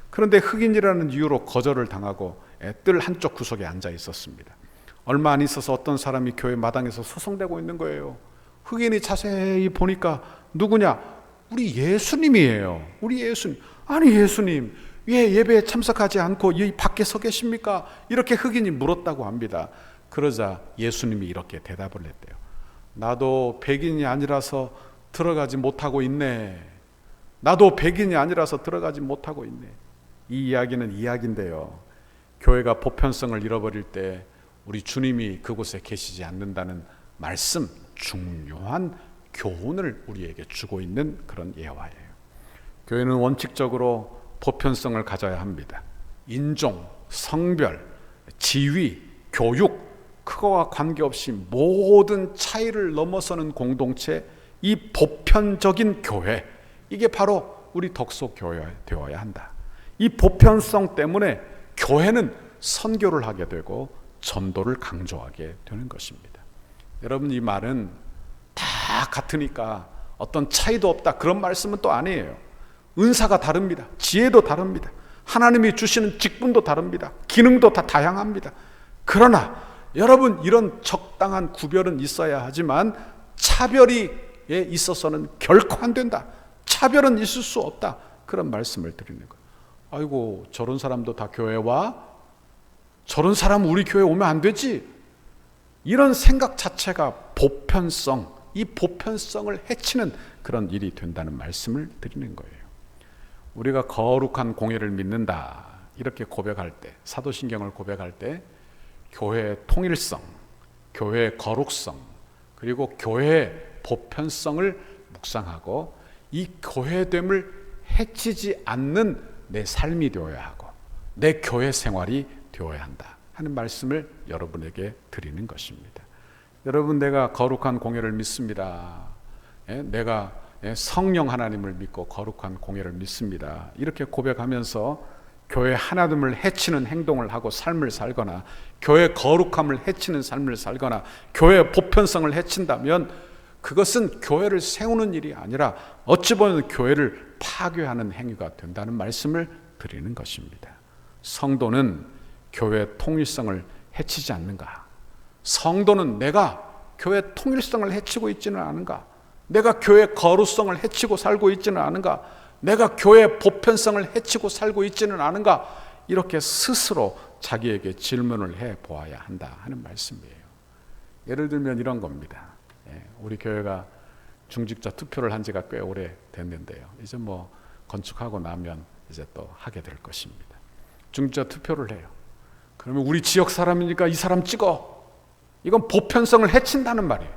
그런데 흑인이라는 이유로 거절을 당하고 뜰 한쪽 구석에 앉아 있었습니다. 얼마 안 있어서 어떤 사람이 교회 마당에서 소송되고 있는 거예요. 흑인이 자세히 보니까 누구냐? 우리 예수님이에요. 우리 예수님. 아니 예수님, 왜 예배에 참석하지 않고 이 밖에 서 계십니까? 이렇게 흑인이 물었다고 합니다. 그러자 예수님이 이렇게 대답을 했대요. 나도 백인이 아니라서 들어가지 못하고 있네. 나도 백인이 아니라서 들어가지 못하고 있네. 이 이야기는 이야기인데요. 교회가 보편성을 잃어버릴 때 우리 주님이 그곳에 계시지 않는다는 말씀, 중요한 교훈을 우리에게 주고 있는 그런 예화예요. 교회는 원칙적으로 보편성을 가져야 합니다. 인종, 성별, 지위, 교육, 그거와 관계없이 모든 차이를 넘어서는 공동체, 이 보편적인 교회, 이게 바로 우리 덕소교회 되어야 한다. 이 보편성 때문에 교회는 선교를 하게 되고 전도를 강조하게 되는 것입니다. 여러분, 이 말은 다 같으니까 어떤 차이도 없다, 그런 말씀은 또 아니에요. 은사가 다릅니다. 지혜도 다릅니다. 하나님이 주시는 직분도 다릅니다. 기능도 다 다양합니다. 그러나 여러분, 이런 적당한 구별은 있어야 하지만 차별이 있어서는 결코 안 된다. 차별은 있을 수 없다. 그런 말씀을 드리는 거예요. 아이고, 저런 사람도 다 교회 와? 저런 사람 우리 교회 오면 안 되지? 이런 생각 자체가 보편성, 이 보편성을 해치는 그런 일이 된다는 말씀을 드리는 거예요. 우리가 거룩한 공예를 믿는다, 이렇게 고백할 때, 사도신경을 고백할 때 교회의 통일성, 교회의 거룩성, 그리고 교회의 보편성을 묵상하고 이 교회됨을 해치지 않는 내 삶이 되어야 하고 내 교회 생활이 되어야 한다 하는 말씀을 여러분에게 드리는 것입니다. 여러분, 내가 거룩한 공예를 믿습니다. 내가 성령 하나님을 믿고 거룩한 공예를 믿습니다. 이렇게 고백하면서 교회 하나됨을 해치는 행동을 하고 삶을 살거나 교회 거룩함을 해치는 삶을 살거나 교회 보편성을 해친다면 그것은 교회를 세우는 일이 아니라 어찌 보면 교회를 파괴하는 행위가 된다는 말씀을 드리는 것입니다. 성도는 교회 통일성을 해치지 않는가? 성도는 내가 교회 통일성을 해치고 있지는 않은가? 내가 교회 거룩성을 해치고 살고 있지는 않은가? 내가 교회 보편성을 해치고 살고 있지는 않은가? 이렇게 스스로 자기에게 질문을 해 보아야 한다 하는 말씀이에요. 예를 들면 이런 겁니다. 우리 교회가 중직자 투표를 한 지가 꽤 오래 됐는데요. 이제 뭐 건축하고 나면 이제 또 하게 될 것입니다. 중직자 투표를 해요. 그러면 우리 지역 사람이니까 이 사람 찍어. 이건 보편성을 해친다는 말이에요.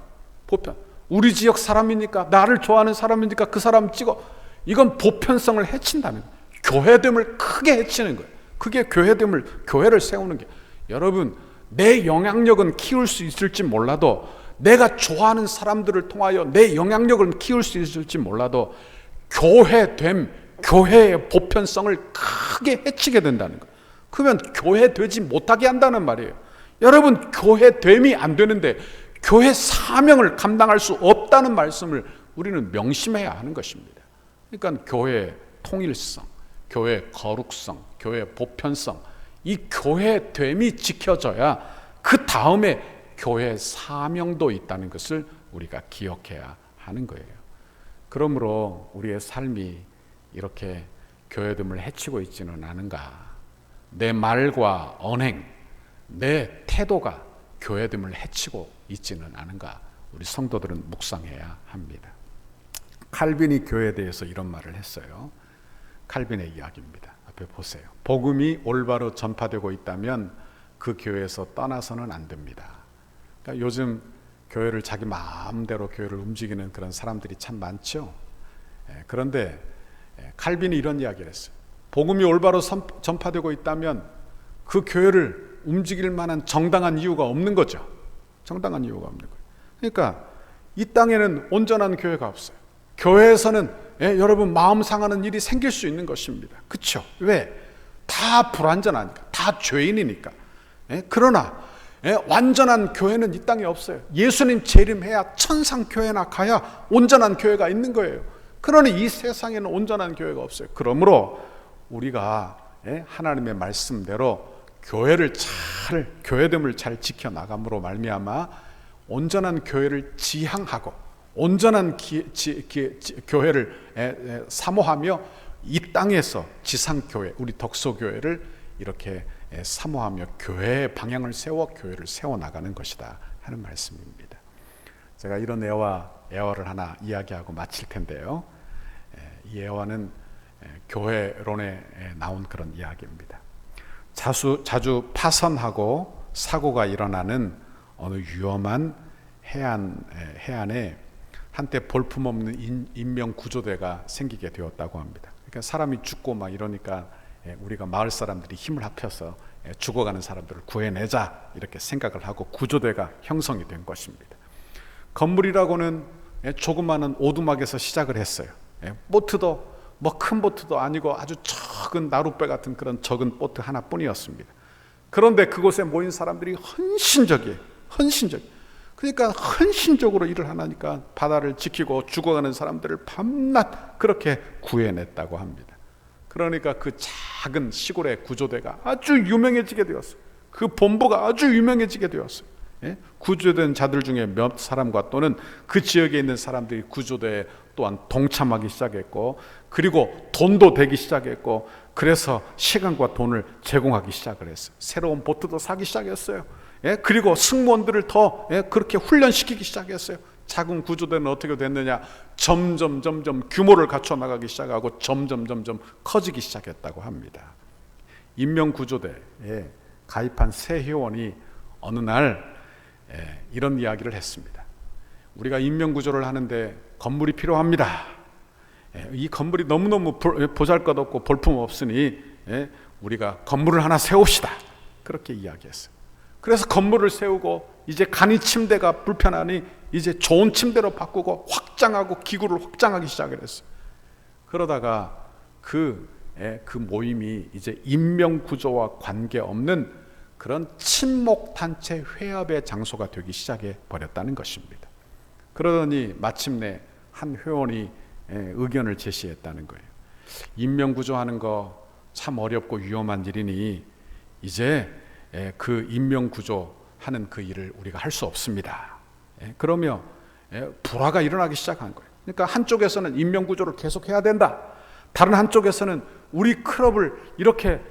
보편. 우리 지역 사람이니까, 나를 좋아하는 사람이니까 그 사람 찍어. 이건 보편성을 해친다는 거예요. 교회됨을 크게 해치는 거예요. 그게 교회됨을, 교회를 세우는 게. 여러분, 내 영향력은 키울 수 있을지 몰라도, 내가 좋아하는 사람들을 통하여 내 영향력을 키울 수 있을지 몰라도 교회됨, 교회의 보편성을 크게 해치게 된다는 거예요. 그러면 교회 되지 못하게 한다는 말이에요. 여러분, 교회됨이 안 되는데 교회 사명을 감당할 수 없다는 말씀을 우리는 명심해야 하는 것입니다. 그러니까 교회의 통일성, 교회의 거룩성, 교회의 보편성, 이 교회됨이 지켜져야 그 다음에 교회의 사명도 있다는 것을 우리가 기억해야 하는 거예요. 그러므로 우리의 삶이 이렇게 교회됨을 해치고 있지는 않은가? 내 말과 언행, 내 태도가 교회됨을 해치고 있지는 않은가? 우리 성도들은 묵상해야 합니다. 칼빈이 교회에 대해서 이런 말을 했어요. 칼빈의 이야기입니다. 앞에 보세요. 복음이 올바로 전파되고 있다면 그 교회에서 떠나서는 안 됩니다. 그러니까 요즘 교회를 자기 마음대로 교회를 움직이는 그런 사람들이 참 많죠. 그런데 칼빈이 이런 이야기를 했어요. 복음이 올바로 전파되고 있다면 그 교회를 움직일 만한 정당한 이유가 없는 거죠. 정당한 이유가 없는 거예요. 그러니까 이 땅에는 온전한 교회가 없어요. 교회에서는 여러분 마음 상하는 일이 생길 수 있는 것입니다. 그렇죠? 왜? 다 불완전하니까, 다 죄인이니까. 그러나 완전한 교회는 이 땅에 없어요. 예수님 재림해야 천상교회나 가야 온전한 교회가 있는 거예요. 그러니 이 세상에는 온전한 교회가 없어요. 그러므로 우리가 하나님의 말씀대로 교회됨을 잘 지켜나감으로 말미암아 온전한 교회를 지향하고 온전한 교회를 사모하며 이 땅에서 지상교회, 우리 덕소교회를 이렇게 사모하며 교회의 방향을 세워 교회를 세워나가는 것이다 하는 말씀입니다. 제가 이런 애화를 하나 이야기하고 마칠 텐데요. 이 애화는 교회론에 나온 그런 이야기입니다. 자주 파선하고 사고가 일어나는 어느 위험한 해안에 한때 볼품없는 인명 구조대가 생기게 되었다고 합니다. 그러니까 사람이 죽고 막 이러니까 우리가 마을 사람들이 힘을 합해서 죽어가는 사람들을 구해내자 이렇게 생각을 하고 구조대가 형성이 된 것입니다. 건물이라고는 조그마한 오두막에서 시작을 했어요. 보트도 뭐 큰 보트도 아니고 아주 적은 나룻배 같은 그런 적은 보트 하나뿐이었습니다. 그런데 그곳에 모인 사람들이 헌신적이에요. 그러니까 헌신적으로 일을 하니까 바다를 지키고 죽어가는 사람들을 밤낮 그렇게 구해냈다고 합니다. 그러니까 그 작은 시골의 구조대가 아주 유명해지게 되었어요. 그 본부가 아주 유명해지게 되었어요. 구조된 자들 중에 몇 사람과 또는 그 지역에 있는 사람들이 구조대에 또한 동참하기 시작했고, 그리고 돈도 되기 시작했고, 그래서 시간과 돈을 제공하기 시작을 했어요. 새로운 보트도 사기 시작했어요. 그리고 승무원들을 더 그렇게 훈련시키기 시작했어요. 작은 구조대는 어떻게 됐느냐, 점점 규모를 갖춰 나가기 시작하고 점점 커지기 시작했다고 합니다. 인명구조대에 가입한 새 회원이 어느 날 이런 이야기를 했습니다. 우리가 인명구조를 하는데 건물이 필요합니다. 이 건물이 너무너무 보잘것없고 볼품없으니 우리가 건물을 하나 세웁시다. 그렇게 이야기했어요. 그래서 건물을 세우고 이제 간이 침대가 불편하니 이제 좋은 침대로 바꾸고 확장하고 기구를 확장하기 시작을 했어요. 그러다가 그 모임이 이제 인명구조와 관계없는 그런 친목단체 회합의 장소가 되기 시작해 버렸다는 것입니다. 그러더니 마침내 한 회원이 의견을 제시했다는 거예요. 인명구조하는 거 참 어렵고 위험한 일이니 이제 그 인명구조하는 그 일을 우리가 할 수 없습니다. 그러며 불화가 일어나기 시작한 거예요. 그러니까 한쪽에서는 인명구조를 계속해야 된다. 다른 한쪽에서는 우리 클럽을 이렇게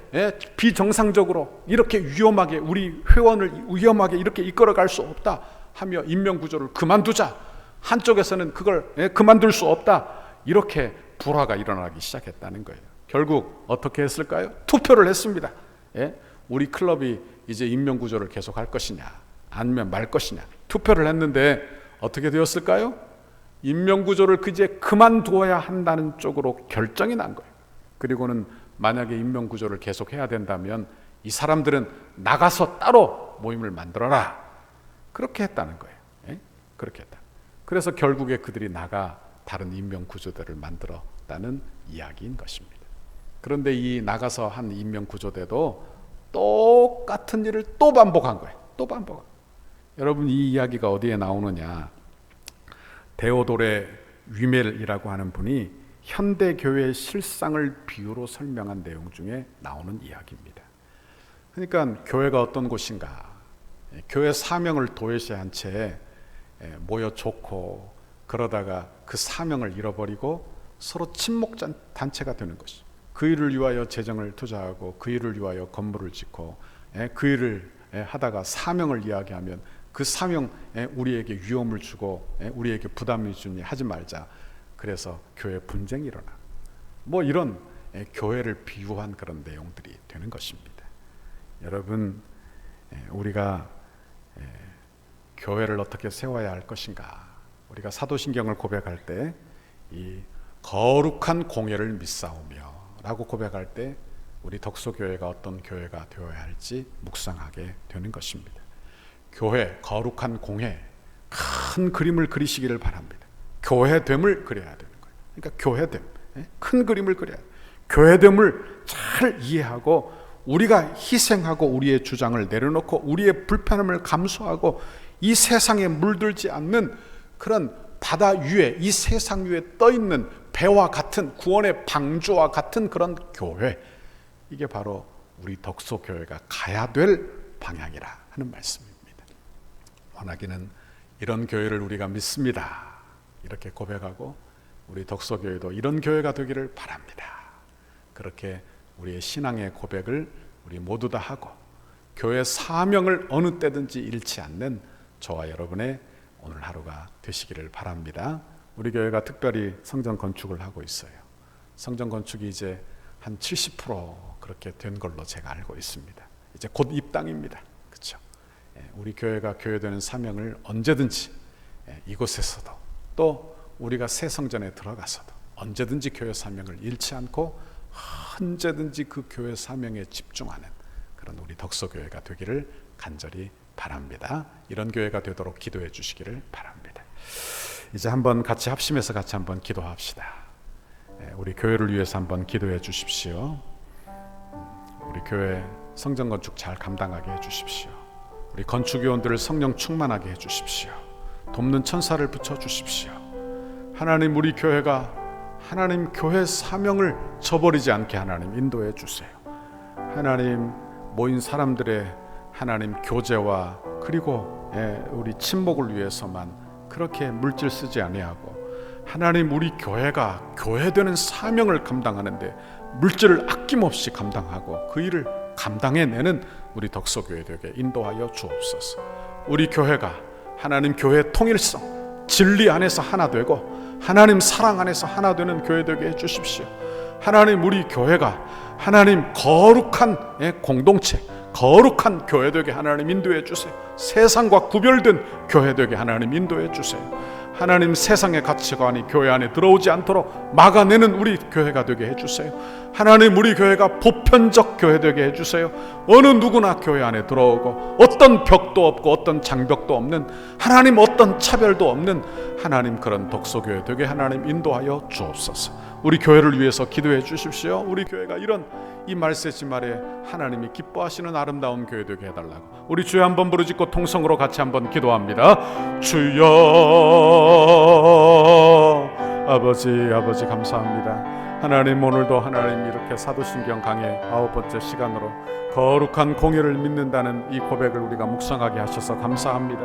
비정상적으로 이렇게 위험하게 우리 회원을 위험하게 이렇게 이끌어갈 수 없다 하며 인명구조를 그만두자. 한쪽에서는 그걸 그만둘 수 없다. 이렇게 불화가 일어나기 시작했다는 거예요. 결국 어떻게 했을까요? 투표를 했습니다. 우리 클럽이 이제 인명구조를 계속할 것이냐 아니면 말 것이냐 투표를 했는데 어떻게 되었을까요? 인명구조를 이제 그만두어야 한다는 쪽으로 결정이 난 거예요. 그리고는 만약에 인명구조를 계속해야 된다면 이 사람들은 나가서 따로 모임을 만들어라. 그렇게 했다는 거예요. 그렇게 했다. 그래서 결국에 그들이 나가 다른 인명구조대를 만들었다는 이야기인 것입니다. 그런데 이 나가서 한 인명구조대도 똑같은 일을 또 반복한 거예요. 또 반복. 여러분 이 이야기가 어디에 나오느냐? 데오도레 위멜이라고 하는 분이 현대교회의 실상을 비유로 설명한 내용 중에 나오는 이야기입니다. 그러니까 교회가 어떤 곳인가? 교회 사명을 도외시한 채 모여 좋고 그러다가 그 사명을 잃어버리고 서로 친목 단체가 되는 것이죠. 그 일을 위하여 재정을 투자하고 그 일을 위하여 건물을 짓고 그 일을 하다가 사명을 이야기하면 그 사명 우리에게 위험을 주고 우리에게 부담을 주니 하지 말자. 그래서 교회 분쟁이 일어나. 뭐 이런 교회를 비유한 그런 내용들이 되는 것입니다. 여러분 우리가 교회를 어떻게 세워야 할 것인가? 우리가 사도신경을 고백할 때 이 거룩한 공예를 믿사오며 라고 고백할 때 우리 덕소교회가 어떤 교회가 되어야 할지 묵상하게 되는 것입니다. 교회, 거룩한 공예, 큰 그림을 그리시기를 바랍니다. 교회됨을 그려야 되는 거예요. 그러니까 교회됨, 큰 그림을 그려야 돼요. 교회됨을 잘 이해하고 우리가 희생하고 우리의 주장을 내려놓고 우리의 불편함을 감수하고 이 세상에 물들지 않는 그런 바다 위에 이 세상 위에 떠있는 배와 같은 구원의 방주와 같은 그런 교회, 이게 바로 우리 덕소교회가 가야 될 방향이라 하는 말씀입니다. 원하기는 이런 교회를 우리가 믿습니다. 이렇게 고백하고 우리 덕소교회도 이런 교회가 되기를 바랍니다. 그렇게 우리의 신앙의 고백을 우리 모두 다 하고 교회 사명을 어느 때든지 잃지 않는 저와 여러분의 오늘 하루가 되시기를 바랍니다. 우리 교회가 특별히 성전 건축을 하고 있어요. 성전 건축이 이제 한 70% 그렇게 된 걸로 제가 알고 있습니다. 이제 곧 입당입니다. 그렇죠? 우리 교회가 교회되는 사명을 언제든지 이곳에서도 또 우리가 새 성전에 들어가서도 언제든지 교회 사명을 잃지 않고 언제든지 그 교회 사명에 집중하는 그런 우리 덕소교회가 되기를 간절히 바랍니다. 이런 교회가 되도록 기도해 주시기를 바랍니다. 이제 한번 같이 합심해서 같이 한번 기도합시다. 우리 교회를 위해서 한번 기도해 주십시오. 우리 교회 성전 건축 잘 감당하게 해 주십시오. 우리 건축위원들을 성령 충만하게 해 주십시오. 돕는 천사를 붙여 주십시오. 하나님, 우리 교회가 하나님 교회 사명을 저버리지 않게 하나님 인도해 주세요. 하나님, 모인 사람들의 하나님 교제와 그리고 우리 친목을 위해서만 그렇게 물질 쓰지 아니하고 하나님, 우리 교회가 교회되는 사명을 감당하는데 물질을 아낌없이 감당하고 그 일을 감당해내는 우리 덕소교회 되게 인도하여 주옵소서. 우리 교회가 하나님 교회 통일성, 진리 안에서 하나 되고 하나님 사랑 안에서 하나 되는 교회 되게 해주십시오. 하나님, 우리 교회가 하나님 거룩한 공동체, 거룩한 교회 되게 하나님 인도해 주세요. 세상과 구별된 교회 되게 하나님 인도해 주세요. 하나님, 세상의 가치관이 교회 안에 들어오지 않도록 막아내는 우리 교회가 되게 해주세요. 하나님, 우리 교회가 보편적 교회 되게 해주세요. 어느 누구나 교회 안에 들어오고 어떤 벽도 없고 어떤 장벽도 없는 하나님, 어떤 차별도 없는 하나님 그런 덕소교회 되게 하나님 인도하여 주옵소서. 우리 교회를 위해서 기도해 주십시오. 우리 교회가 이런 이 말세지 말에 하나님이 기뻐하시는 아름다운 교회 되게 해달라고 우리 주여 한번 부르짖고 통성으로 같이 한번 기도합니다. 주여 아버지 감사합니다. 하나님, 오늘도 하나님 이렇게 사도신경 강의 9번째 시간으로 거룩한 공의를 믿는다는 이 고백을 우리가 묵상하게 하셔서 감사합니다.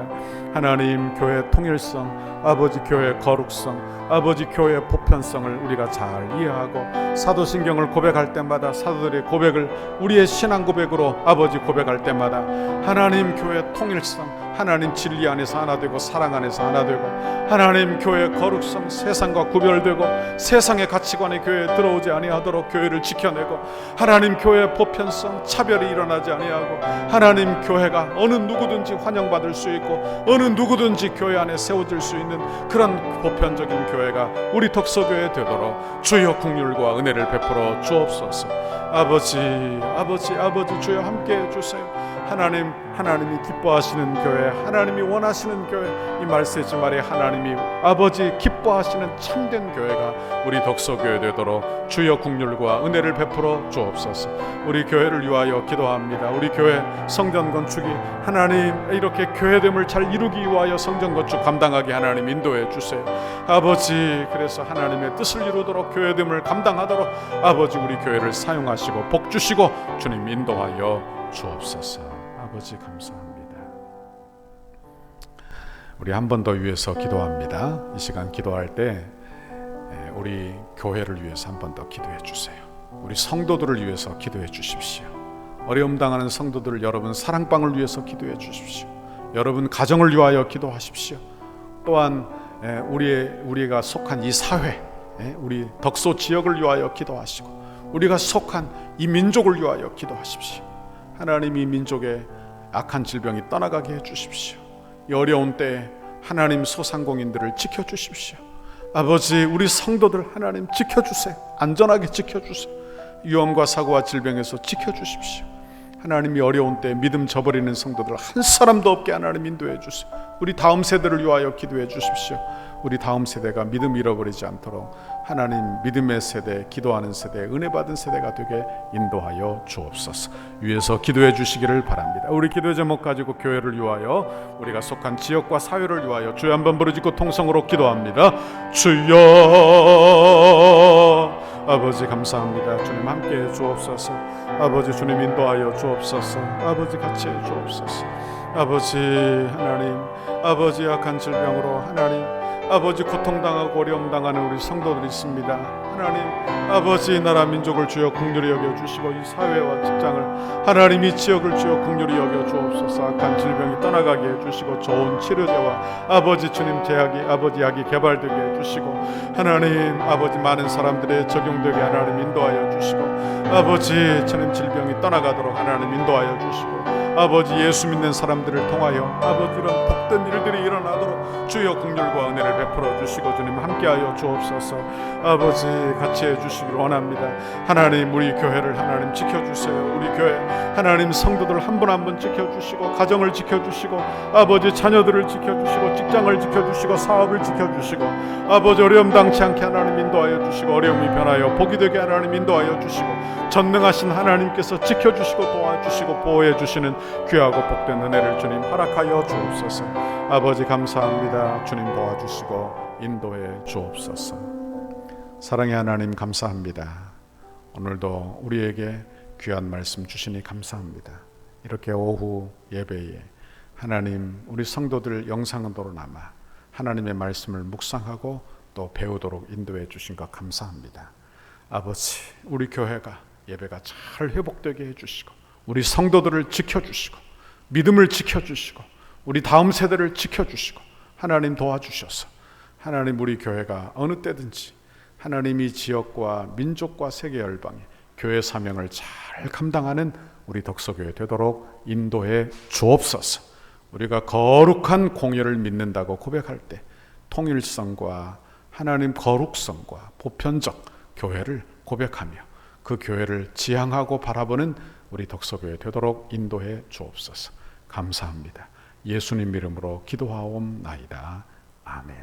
하나님, 교회 통일성, 아버지 교회 거룩성, 아버지 교회 보편성을 우리가 잘 이해하고 사도신경을 고백할 때마다 사도들의 고백을 우리의 신앙 고백으로 아버지 고백할 때마다 하나님 교회 통일성, 하나님 진리 안에서 하나 되고 사랑 안에서 하나 되고 하나님 교회 거룩성, 세상과 구별되고 세상의 가치관이 교회에 들어오지 아니하도록 교회를 지켜내고 하나님 교회 보편성, 차별이 일어나지 아니하고 하나님 교회가 어느 누구든지 환영받을 수 있고 어느 누구든지 교회 안에 세워질 수 있는 그런 보편적인 교회가 우리 덕소교회 되도록 주여 긍휼과 은혜를 베풀어 주옵소서. 아버지 주여 함께해 주세요. 하나님이 기뻐하시는 교회, 하나님이 원하시는 교회, 이 말세지 말에 하나님이 아버지 기뻐하시는 참된 교회가 우리 덕소교회 되도록 주여 긍휼과 은혜를 베풀어 주옵소서. 우리 교회를 위하여 기도합니다. 우리 교회 성전 건축이 하나님 이렇게 교회됨을 잘 이루기 위하여 성전 건축 감당하게 하나님 인도해 주세요. 아버지, 그래서 하나님의 뜻을 이루도록 교회됨을 감당하도록 아버지 우리 교회를 사용하시고 복 주시고 주님 인도하여 주옵소서. 아버지 감사합니다. 우리 한 번 더 위해서 기도합니다. 이 시간 기도할 때 우리 교회를 위해서 한 번 더 기도해 주세요. 우리 성도들을 위해서 기도해 주십시오. 어려움 당하는 성도들을 여러분 사랑방을 위해서 기도해 주십시오. 여러분 가정을 위하여 기도하십시오. 또한 우리가 속한 이 사회, 우리 덕소 지역을 위하여 기도하시고 우리가 속한 이 민족을 위하여 기도하십시오. 하나님이 민족의 악한 질병이 떠나가게 해주십시오. 이 어려운 때에 하나님 소상공인들을 지켜주십시오. 아버지, 우리 성도들 하나님 지켜주세요. 안전하게 지켜주세요. 위험과 사고와 질병에서 지켜주십시오. 하나님이 어려운 때 믿음 저버리는 성도들 한 사람도 없게 하나님 인도해 주세요. 우리 다음 세대를 위하여 기도해 주십시오. 우리 다음 세대가 믿음 잃어버리지 않도록 하나님 믿음의 세대, 기도하는 세대, 은혜 받은 세대가 되게 인도하여 주옵소서. 위에서 기도해 주시기를 바랍니다. 우리 기도 제목 가지고 교회를 위하여 우리가 속한 지역과 사회를 위하여 주여 한번 부르짖고 통성으로 기도합니다. 주여 아버지 감사합니다. 주님 함께해 주옵소서. 아버지 주님 인도하여 주옵소서. 아버지 같이 해 주옵소서. 아버지 하나님, 아버지 약한 질병으로 하나님 아버지 고통당하고 어려움당하는 우리 성도들이 있습니다. 하나님 아버지 나라 민족을 주여 긍휼히 여겨주시고 이 사회와 직장을 하나님 이 지역을 주여 긍휼히 여겨주옵소서. 악한 질병이 떠나가게 해주시고 좋은 치료제와 아버지 주님 제약이 아버지 약이 개발되게 해주시고 하나님 아버지 많은 사람들의 적용되게 하나님 인도하여 주시고 아버지 주님 질병이 떠나가도록 하나님 인도하여 주시고 아버지 예수 믿는 사람들을 통하여 아버지 이런 복된 일들이 일어나도록 주여 긍휼과 은혜를 베풀어 주시고 주님 함께하여 주옵소서. 아버지 같이 해주시길 원합니다. 하나님 우리 교회를 하나님 지켜주세요. 우리 교회 하나님 성도들 한 분 한 분 지켜주시고 가정을 지켜주시고 아버지 자녀들을 지켜주시고 직장을 지켜주시고 사업을 지켜주시고 아버지 어려움 당치 않게 하나님 인도하여 주시고 어려움이 변하여 복이 되게 하나님 인도하여 주시고 전능하신 하나님께서 지켜주시고 도와주시고 보호해 주시는 귀하고 복된 은혜를 주님 허락하여 주옵소서. 아버지 감사합니다. 주님 도와주시고 인도해 주옵소서. 사랑의 하나님 감사합니다. 오늘도 우리에게 귀한 말씀 주시니 감사합니다. 이렇게 오후 예배에 하나님 우리 성도들 영상으로 남아 하나님의 말씀을 묵상하고 또 배우도록 인도해 주신 것 감사합니다. 아버지 우리 교회가 예배가 잘 회복되게 해주시고 우리 성도들을 지켜주시고 믿음을 지켜주시고 우리 다음 세대를 지켜주시고 하나님 도와주셔서 하나님 우리 교회가 어느 때든지 하나님이 지역과 민족과 세계 열방에 교회 사명을 잘 감당하는 우리 덕서교회 되도록 인도해 주옵소서. 우리가 거룩한 공예를 믿는다고 고백할 때 통일성과 하나님 거룩성과 보편적 교회를 고백하며 그 교회를 지향하고 바라보는 우리 덕서교회 되도록 인도해 주옵소서. 감사합니다. 예수님 이름으로 기도하옵나이다. 아멘.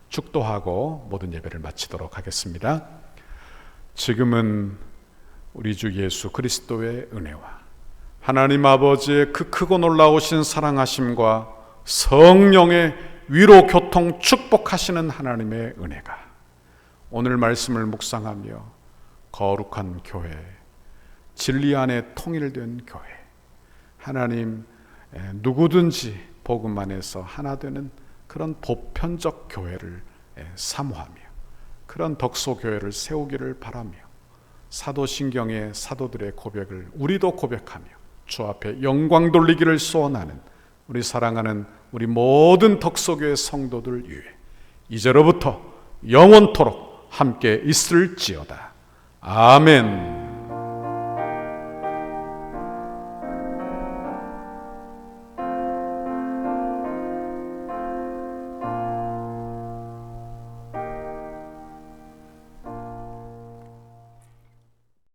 축도하고 모든 예배를 마치도록 하겠습니다. 지금은 우리 주 예수 그리스도의 은혜와 하나님 아버지의 그 크고 놀라우신 사랑하심과 성령의 위로 교통 축복하시는 하나님의 은혜가 오늘 말씀을 묵상하며 거룩한 교회, 진리 안에 통일된 교회, 하나님 누구든지 복음 안에서 하나 되는 그런 보편적 교회를 사모하며 그런 덕소교회를 세우기를 바라며 사도신경의 사도들의 고백을 우리도 고백하며 주 앞에 영광 돌리기를 소원하는 우리 사랑하는 우리 모든 덕소교회 성도들 위해 이제로부터 영원토록 함께 있을지어다. 아멘.